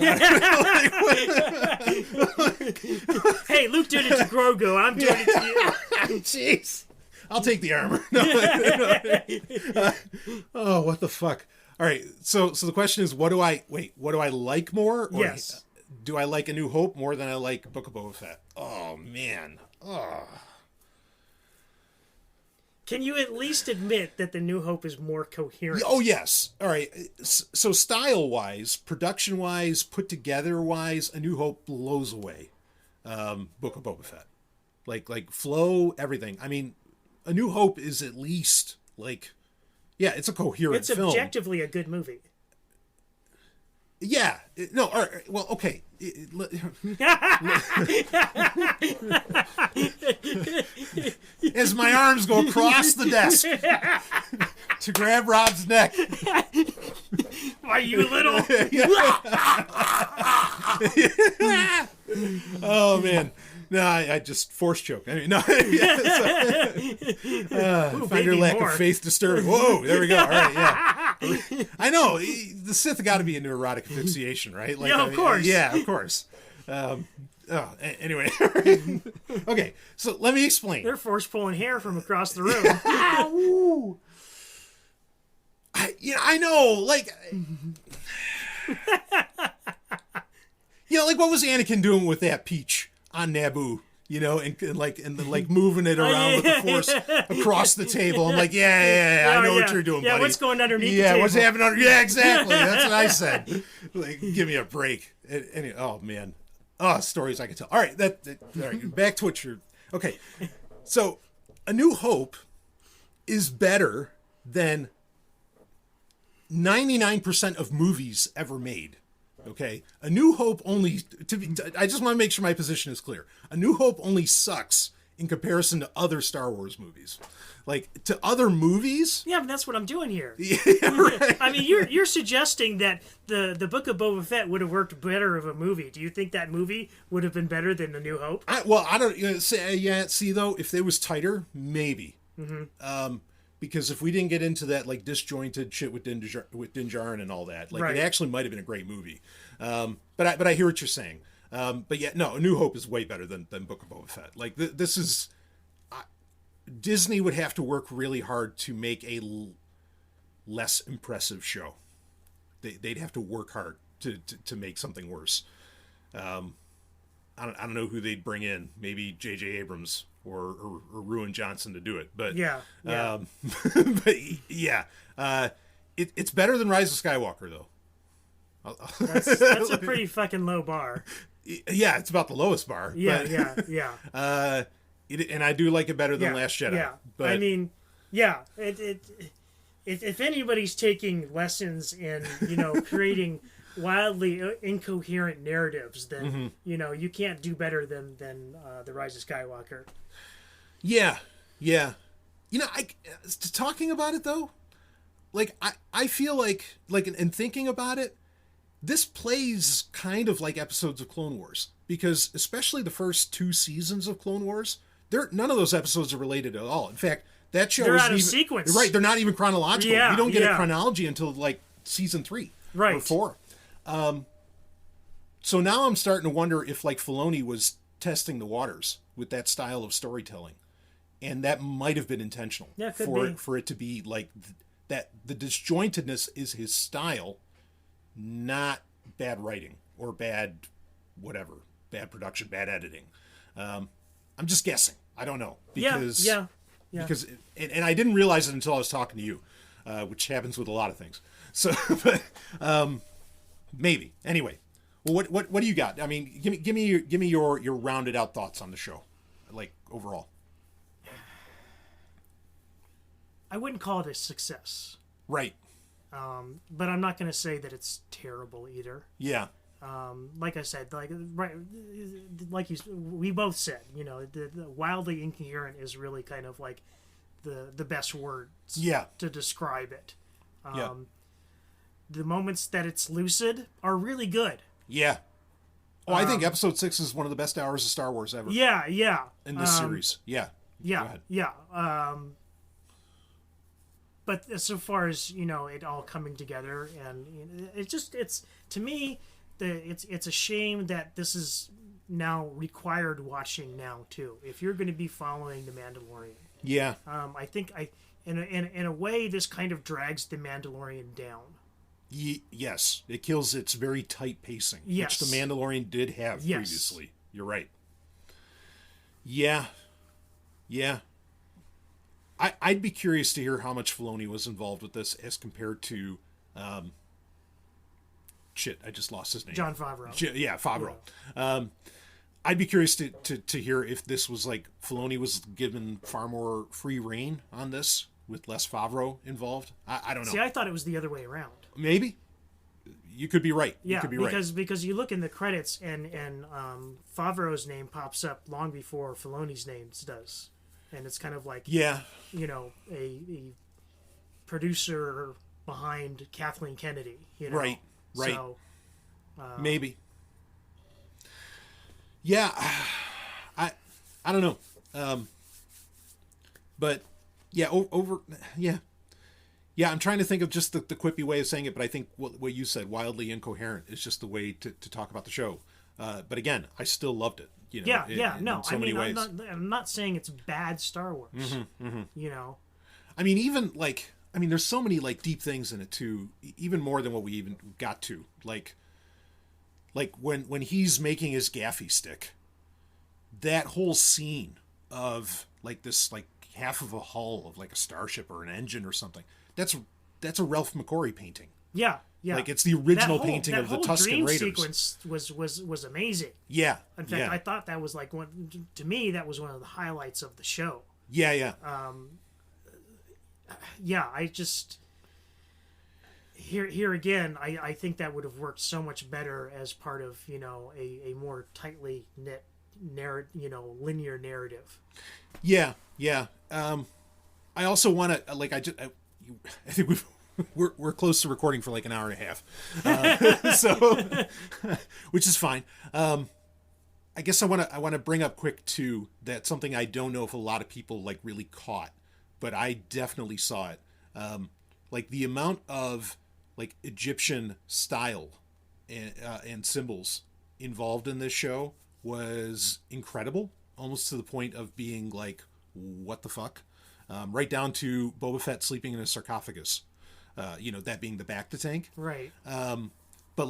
Hey, Luke did it to Grogu. I'm doing it to you. Jeez. I'll take the armor. Oh, what the fuck? All right. So the question is, what do I like more? Or yes. Do I like A New Hope more than I like Book of Boba Fett? Oh, man. Oh. Can you at least admit that The New Hope is more coherent? Oh, yes. All right. So style-wise, production-wise, put-together-wise, A New Hope blows away Book of Boba Fett. Like flow, everything. I mean, A New Hope is at least, it's a coherent film. It's objectively a good movie. Yeah. No, all right, well, okay. As my arms go across the desk to grab Rob's neck. Why, you little... Oh, man. No, I just force choke. I mean, no. Find your lack of faith disturbing. Whoa, there we go. All right, yeah. I know. The Sith got to be into erotic asphyxiation, right? Of course. Yeah, of course. Anyway. Okay, so let me explain. They're force pulling hair from across the room. I know. What was Anakin doing with that peach on Naboo? And moving it around with the Force across the table. I'm like, I know what you're doing, buddy. Yeah, what's going underneath the table? Yeah, what's happening under... Yeah, exactly. That's what I said. Give me a break. Oh, man. Oh, stories I could tell. All right, all right, back to what you're... Okay, so A New Hope is better than 99% of movies ever made. Okay, A New Hope only... I just want to make sure my position is clear. A New Hope only sucks in comparison to other Star Wars movies. To other movies... Yeah, but that's what I'm doing here. Yeah, right. I mean, you're suggesting that the Book of Boba Fett would have worked better of a movie. Do you think that movie would have been better than A New Hope? I don't... see, though, if it was tighter, maybe. Mm-hmm. Because if we didn't get into that disjointed shit with Din Djarin and all that, right. It actually might have been a great movie. But I hear what you're saying. But yeah, no, A New Hope is way better than Book of Boba Fett. This is Disney would have to work really hard to make a less impressive show. They'd have to work hard to make something worse. I don't know who they'd bring in. Maybe J.J. Abrams or Ruin Johnson to do it. But yeah. but yeah, it's better than Rise of Skywalker though. That's a pretty fucking low bar. Yeah, it's about the lowest bar. Yeah, but, yeah. And I do like it better than Last Jedi. Yeah, but I mean, yeah. If anybody's taking lessons in creating wildly incoherent narratives, then you can't do better than the Rise of Skywalker. Yeah. Talking about it though, like I feel like in thinking about it, this plays kind of like episodes of Clone Wars, because especially the first 2 seasons of Clone Wars, none of those episodes are related at all. In fact, that show they're is out of sequence. Right, they're not even chronological. Yeah, we don't get a chronology until like season 3 or 4. So now I'm starting to wonder if like Filoni was testing the waters with that style of storytelling, and that might have been intentional. Yeah, for it to be like that. The disjointedness is his style, not bad writing or bad production, bad editing. I'm just guessing. I don't know, because because and I didn't realize it until I was talking to you, which happens with a lot of things. So, but maybe anyway. Well, what do you got? I mean, give me your rounded out thoughts on the show, like overall. I wouldn't call it a success. Right. But I'm not going to say that it's terrible either. Yeah. Like I said, we both said, the wildly incoherent is really kind of like the best words to describe it. The moments that it's lucid are really good. Yeah. Oh, I think Episode 6 is one of the best hours of Star Wars ever. Yeah. In this series. Yeah. Yeah. But so far as, it all coming together, and it's to me, it's a shame that this is now required watching now too. If you're going to be following The Mandalorian. Yeah. I think in a way, this kind of drags The Mandalorian down. Yes, it kills its very tight pacing, which The Mandalorian did have previously. You're right. Yeah. I'd be curious to hear how much Filoni was involved with this as compared to, I just lost his name. Jon Favreau. Favreau. Yeah. I'd be curious to hear if this was like Filoni was given far more free reign on this with less Favreau involved. I don't know. See, I thought it was the other way around. Maybe. You could be right. Yeah, you could be because you look in the credits and Favreau's name pops up long before Filoni's name does, and it's kind of like a producer behind Kathleen Kennedy. Right. So, maybe. Yeah, I don't know, but yeah, Yeah, I'm trying to think of just the quippy way of saying it, but I think what you said, wildly incoherent, is just the way to talk about the show. But again, I still loved it. In so many ways. I'm not saying it's bad Star Wars. I mean, even there's so many deep things in it too, even more than what we even got to. Like when he's making his gaffy stick, that whole scene of this half of a hull of a starship or an engine or something. That's a Ralph McQuarrie painting. Yeah. It's the original painting of the Tusken Raiders. That whole dream sequence was amazing. Yeah. In fact, I thought that was to me, that was one of the highlights of the show. Yeah. I just here again, I think that would have worked so much better as part of a more tightly knit linear narrative. Yeah. I also want to I think we're close to recording for an hour and a half, so which is fine. I guess I want to bring up quick too that something I don't know if a lot of people really caught, but I definitely saw it. The amount of Egyptian style and symbols involved in this show was incredible, almost to the point of being what the fuck. Right down to Boba Fett sleeping in a sarcophagus, that being the bacta tank. Right. But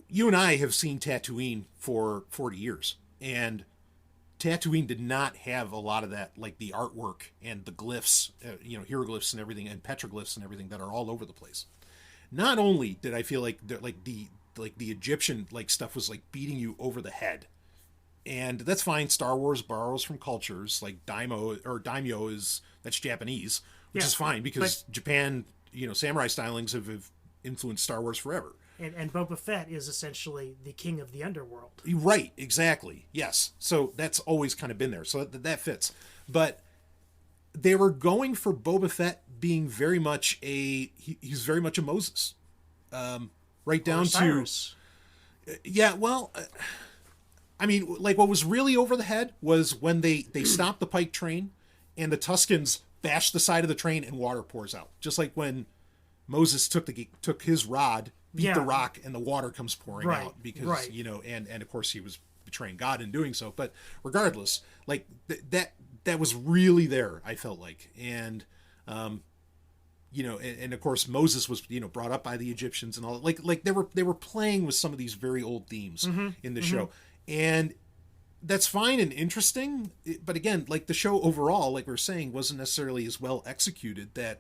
you and I have seen Tatooine for 40 years, and Tatooine did not have a lot of that, like the artwork and the glyphs, hieroglyphs and everything, and petroglyphs and everything that are all over the place. Not only did I feel like the Egyptian stuff was like beating you over the head, and that's fine. Star Wars borrows from cultures like daimyo that's Japanese, which is fine because Japan, samurai stylings have influenced Star Wars forever. And Boba Fett is essentially the king of the underworld. Right, exactly. Yes. So that's always kind of been there. So that fits. But they were going for Boba Fett being very much he's very much a Moses. Right down to... Yeah, well... I mean, like what was really over the head was when they stopped the Pike train and the Tuskens bashed the side of the train and water pours out. Just like when Moses took his rod... beat the rock and the water comes pouring out because and of course he was betraying God in doing so, but regardless, like that was really there, I felt like. And and of course Moses was brought up by the Egyptians and all, like they were playing with some of these very old themes in the show, and that's fine and interesting, but again, like the show overall, like we were saying, wasn't necessarily as well executed that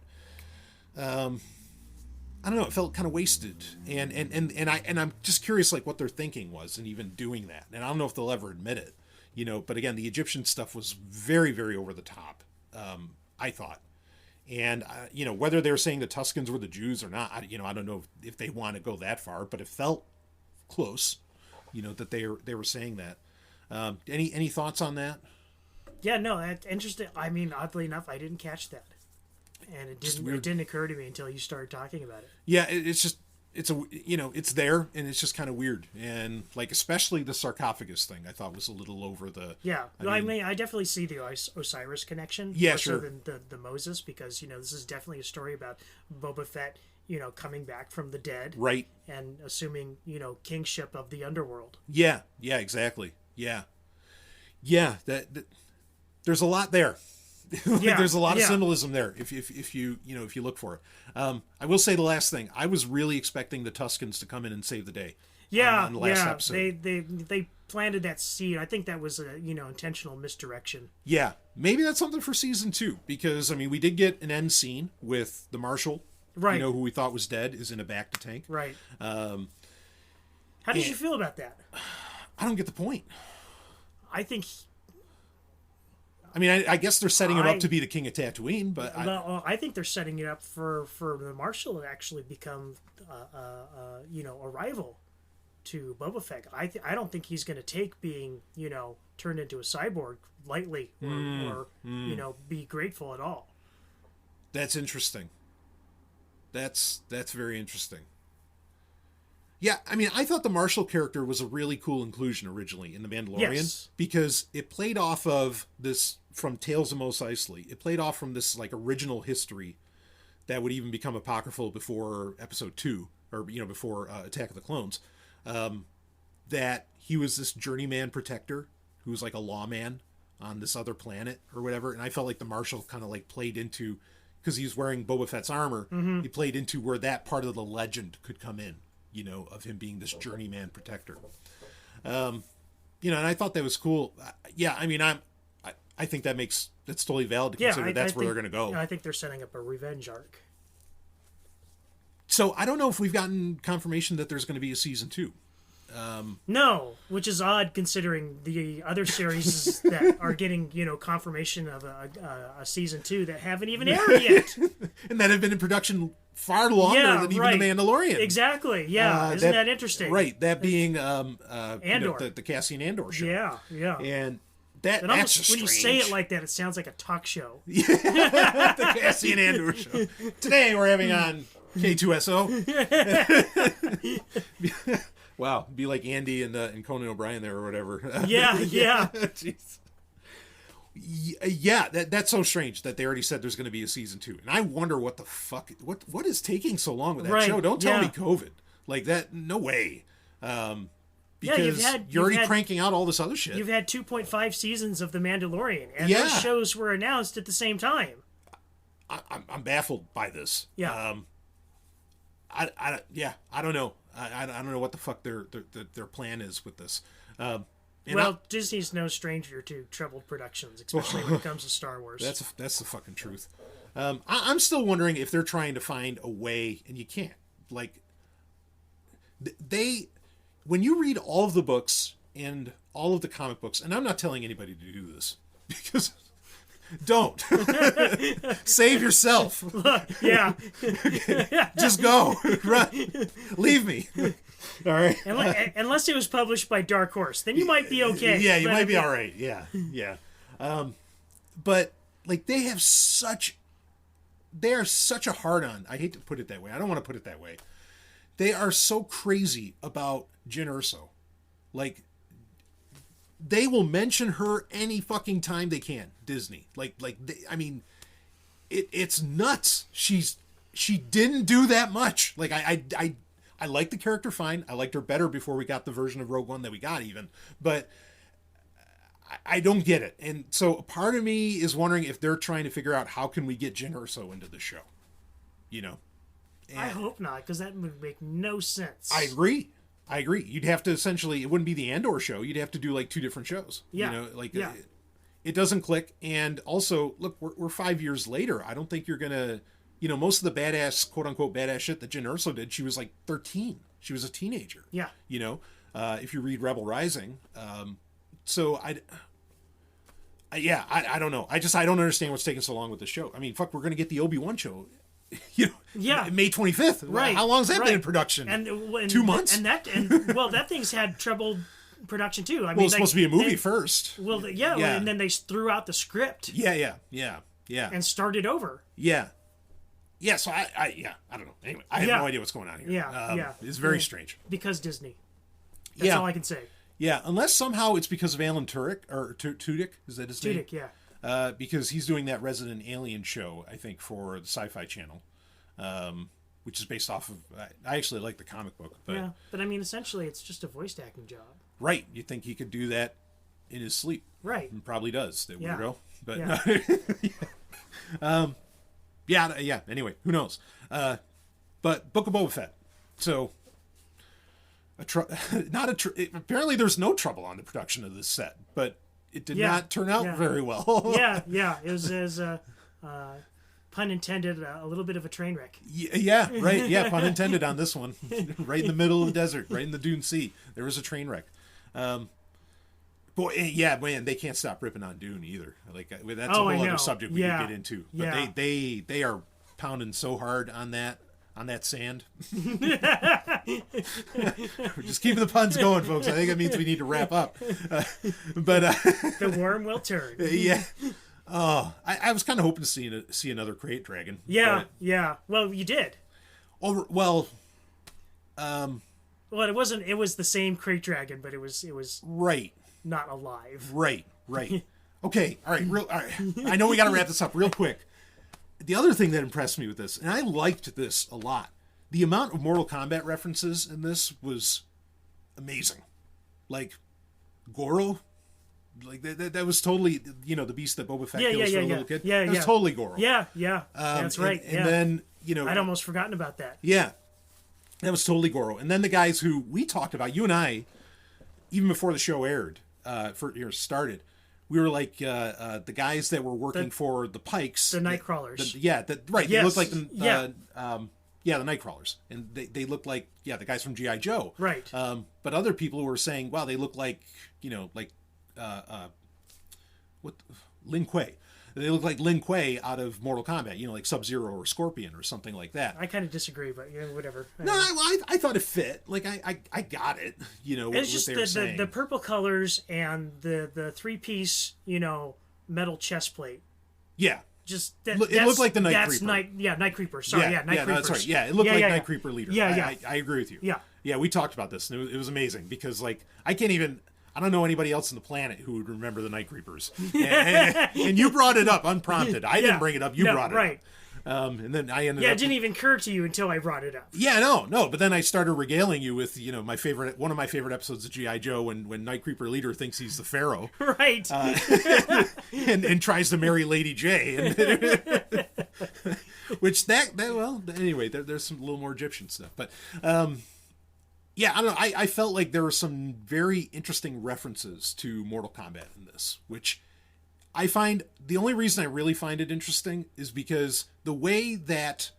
I don't know. It felt kind of wasted, and I'm just curious, like what their thinking was, and even doing that. And I don't know if they'll ever admit it, But again, the Egyptian stuff was very, very over the top. I thought, and whether they were saying the Tuskens were the Jews or not, I don't know if they want to go that far, but it felt close, that they were saying that. Any thoughts on that? Yeah, no, that's interesting. I mean, oddly enough, I didn't catch that. And it didn't occur to me until you started talking about it. Yeah, it's there, and it's just kind of weird, and like especially the sarcophagus thing, I thought was a little over the. Yeah, I mean, I definitely see the Osiris connection. Yeah, more sure. So than the Moses, because this is definitely a story about Boba Fett, coming back from the dead, right, and assuming kingship of the underworld. Yeah, exactly. Yeah. That there's a lot there. There's a lot of symbolism there if you look for it. I will say the last thing, I was really expecting the Tuskens to come in and save the day. On the last episode. They planted that seed. I think that was a intentional misdirection. Yeah, maybe that's something for season 2, because I mean we did get an end scene with the Marshal, right? Who we thought was dead is in a back to tank, right? How did you feel about that? I don't get the point. I think. I mean, I guess they're setting him up to be the king of Tatooine, but I think they're setting it up for the Marshal to actually become, a rival to Boba Fett. I don't think he's going to take being, turned into a cyborg lightly or be grateful at all. That's interesting. That's very interesting. Yeah, I mean, I thought the Marshal character was a really cool inclusion originally in The Mandalorian, because it played off of this, from Tales of Mos Eisley, it played off from this like original history that would even become apocryphal before Episode 2, or before Attack of the Clones, that he was this journeyman protector who was like a lawman on this other planet or whatever, and I felt like the Marshal kind of like played into, because he was wearing Boba Fett's armor, he played into where that part of the legend could come in. Of him being this journeyman protector. And I thought that was cool. Yeah, I mean, I think that's totally valid to consider that's where they're going to go. I think they're setting up a revenge arc. So I don't know if we've gotten confirmation that there's going to be a season 2. No, which is odd considering the other series that are getting confirmation of a season 2 that haven't even aired yet, and that have been in production far longer than even The Mandalorian. Exactly. Yeah, isn't that interesting? Right. That being Andor, the Cassian Andor show. Yeah. And that's almost, when you say it like that, it sounds like a talk show. Yeah, the Cassian Andor show. Today we're having on K2SO. Wow, be like Andy and Conan O'Brien there or whatever. Yeah. Jeez. Yeah, that's so strange that they already said there's going to be a season 2, and I wonder what the fuck, what is taking so long with that show? Don't tell me COVID like that. No way. Because you're already cranking out all this other shit. You've had 2.5 seasons of The Mandalorian, and those shows were announced at the same time. I'm baffled by this. Yeah. I don't know. I don't know what the fuck their plan is with this. Disney's no stranger to troubled productions, especially when it comes to Star Wars. That's the fucking truth. I'm still wondering if they're trying to find a way, and you can't. Like, when you read all of the books and all of the comic books, and I'm not telling anybody to do this, because don't. Save yourself. Yeah. Just go. Run. Leave me. All right. Unless it was published by Dark Horse, then you might be okay. Yeah, you might be all right. Yeah, yeah. But like they are such a hard-on. I hate to put it that way. I don't want to put it that way. They are so crazy about Jyn Erso. Like, they will mention her any fucking time they can. Disney. It's nuts. She didn't do that much. Like, I like the character fine. I liked her better before we got the version of Rogue One that we got even. But I don't get it. And so part of me is wondering if they're trying to figure out how can we get Jyn Erso into the show. You know? And I hope not, because that would make no sense. I agree. You'd have to essentially, it wouldn't be the Andor show. You'd have to do like two different shows. Yeah. You know, it doesn't click. And also, look, we're 5 years later. I don't think you're going to, most of the badass, quote unquote, badass shit that Jyn Erso did, she was like 13. She was a teenager. Yeah. If you read Rebel Rising. So I don't know. I don't understand what's taking so long with the show. I mean, fuck, we're going to get the Obi-Wan show. May 25th. Right. How long has that been in production? And 2 months. That thing's had troubled production too. I mean, it's supposed to be a movie first. And then they threw out the script. Yeah. And started over. Yeah. Yeah. So I don't know. Anyway, I have no idea what's going on here. Yeah. It's very strange. Because Disney. That's all I can say. Yeah, unless somehow it's because of Alan Tudyk, or Tudyk, is that his name? Tudyk, yeah. Because he's doing that Resident Alien show, I think, for the Sci-Fi Channel, which is based off of. I actually like the comic book, but I mean, essentially, it's just a voice acting job. Right, you think he could do that in his sleep? Right, and probably does. That weirdo, but Anyway, who knows? But Book of Boba Fett. So, apparently, there's no trouble on the production of this set, but it did not turn out very well. It was pun intended, a little bit of a train wreck. Yeah, right. Yeah, pun intended on this one. Right in the middle of the desert, right in the Dune Sea, there was a train wreck. Man, they can't stop ripping on Dune either. Like that's a whole other subject we could get into. But they are pounding so hard on that sand. We're just keeping the puns going, folks. I think that means we need to wrap up. The worm will turn. Yeah. Oh, I was kind of hoping to see another Krayt Dragon. Yeah. Well, you did. Oh well. Well, it wasn't. It was the same Krayt Dragon, but it was right. Not alive. Right. Okay. All right. I know we got to wrap this up real quick. The other thing that impressed me with this, and I liked this a lot, the amount of Mortal Kombat references in this was amazing. Like Goro, like that was totally, the beast that Boba Fett kills for a little kid. It was totally Goro. Yeah. That's right. And then, I'd almost forgotten about that. Yeah. That was totally Goro. And then the guys who we talked about, you and I, even before the show aired, started, we were like the guys that were working for the Pikes, the Nightcrawlers. Right. Yes. They looked like the Nightcrawlers, and they looked like the guys from G.I. Joe. Right. But other people were saying, wow, they look like Lin Kuei. They look like Lin Kuei out of Mortal Kombat, like Sub-Zero or Scorpion or something like that. I kind of disagree, but whatever. No, I thought it fit. Like I got it. It's just what they were saying. The purple colors and the 3-piece metal chest plate. Yeah. Just it looked like the Night Creeper. Night Creeper. Sorry, Night Creeper. That's right. Yeah, it looked like Night Creeper leader. Yeah. I agree with you. Yeah. We talked about this, and it was amazing because I don't know anybody else on the planet who would remember the Night Creepers. And you brought it up unprompted. I didn't bring it up. You brought it up. And then I ended up... it didn't even occur to you until I brought it up. Yeah, no. But then I started regaling you with, one of my favorite episodes of G.I. Joe when Night Creeper leader thinks he's the Pharaoh. Right. And tries to marry Lady J. Which anyway, there's some little more Egyptian stuff. But... Yeah, I don't know. I felt like there were some very interesting references to Mortal Kombat in this, which I find the only reason I really find it interesting is because the way that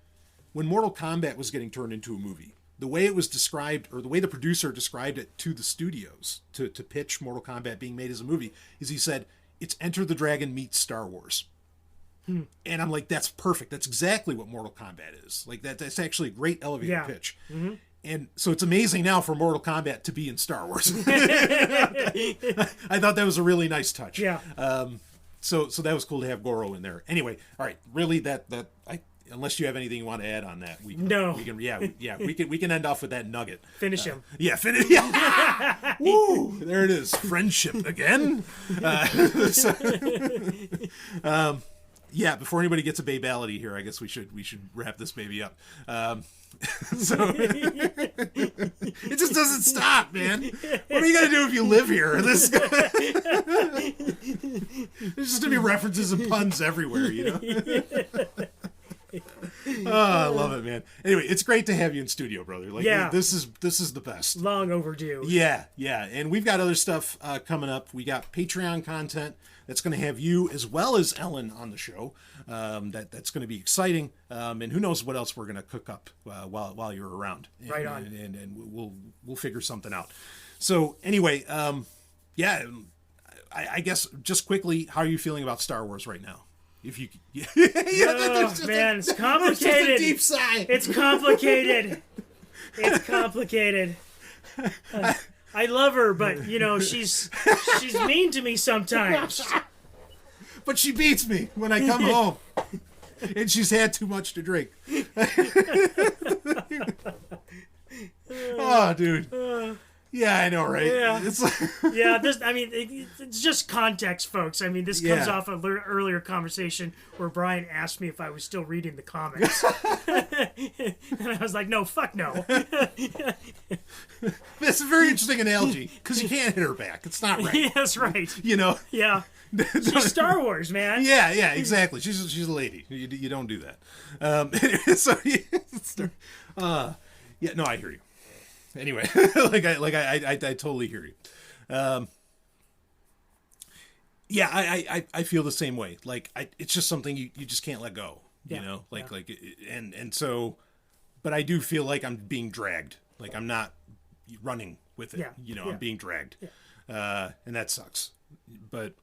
when Mortal Kombat was getting turned into a movie, the way it was described, or the way the producer described it to the studios to pitch Mortal Kombat being made as a movie, is he said, it's Enter the Dragon meets Star Wars. And I'm like, that's perfect. That's exactly what Mortal Kombat is. Like, that's actually a great elevator pitch. Mm-hmm. And so it's amazing now for Mortal Kombat to be in Star Wars. I thought that was a really nice touch. Yeah. So that was cool to have Goro in there. Anyway, all right, really unless you have anything you want to add on that, we can end off with that nugget. Finish him. Yeah, finish. Yeah. Woo! There it is. Friendship again. Yeah, before anybody gets a babality here, I guess we should wrap this baby up. So it just doesn't stop, man. What are you gonna do if you live here? There's just gonna be references and puns everywhere, you know. Oh, I love it, man. Anyway, it's great to have you in studio, brother. Like, this is the best. Long overdue. Yeah, and we've got other stuff coming up. We got Patreon content that's going to have you as well as Ellen on the show. That's going to be exciting. And who knows what else we're going to cook up while you're around. Right on. And we'll figure something out. So anyway, I guess just quickly, how are you feeling about Star Wars right now? If you, it's complicated. A deep sigh. It's complicated. It's complicated. I love her, but she's mean to me sometimes. But she beats me when I come home, and she's had too much to drink. Oh, dude. Yeah, I know, right? Yeah. It's like It's just context, folks. I mean, this comes off an earlier conversation where Brian asked me if I was still reading the comics. And I was like, no, fuck no. That's a very interesting analogy, because you can't hit her back. It's not right. Yeah, that's right. Yeah. She's Star Wars, man. Yeah, exactly. She's a lady. You don't do that. I hear you. Anyway, I totally hear you. I feel the same way. Like, it's just something you just can't let go. You know, so, but I do feel like I'm being dragged. Like, I'm not running with it. I'm being dragged, and that sucks. But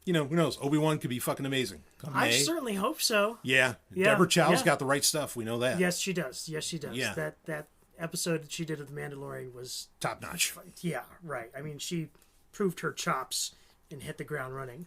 who knows? Obi-Wan could be fucking amazing. I certainly hope so. Yeah. Deborah Chow's got the right stuff. We know that. Yes, she does. Yeah. That episode that she did of The Mandalorian was top notch. Yeah, right. I mean, she proved her chops and hit the ground running.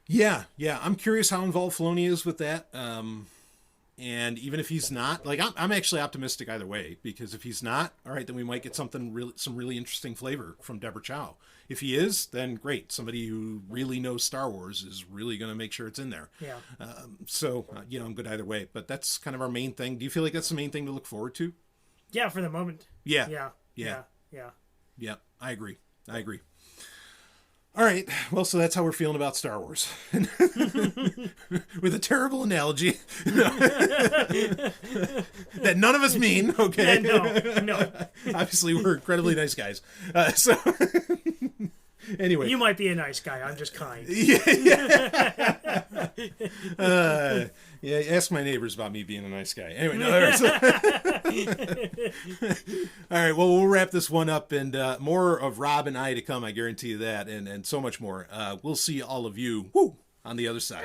Yeah. I'm curious how involved Filoni is with that. And even if he's not, like, I'm actually optimistic either way, because if he's not, all right, then we might get some really interesting flavor from Deborah Chow. If he is, then great. Somebody who really knows Star Wars is really going to make sure it's in there. Yeah. I'm good either way. But that's kind of our main thing. Do you feel like that's the main thing to look forward to? Yeah, for the moment. Yeah. I agree. All right. Well, so that's how we're feeling about Star Wars. With a terrible analogy that none of us mean. Okay. No. Obviously, we're incredibly nice guys. Anyway, you might be a nice guy. I'm just kind. Ask my neighbors about me being a nice guy. Anyway, no. All right. Well, we'll wrap this one up, and more of Rob and I to come. I guarantee you that, and so much more. We'll see all of you on the other side.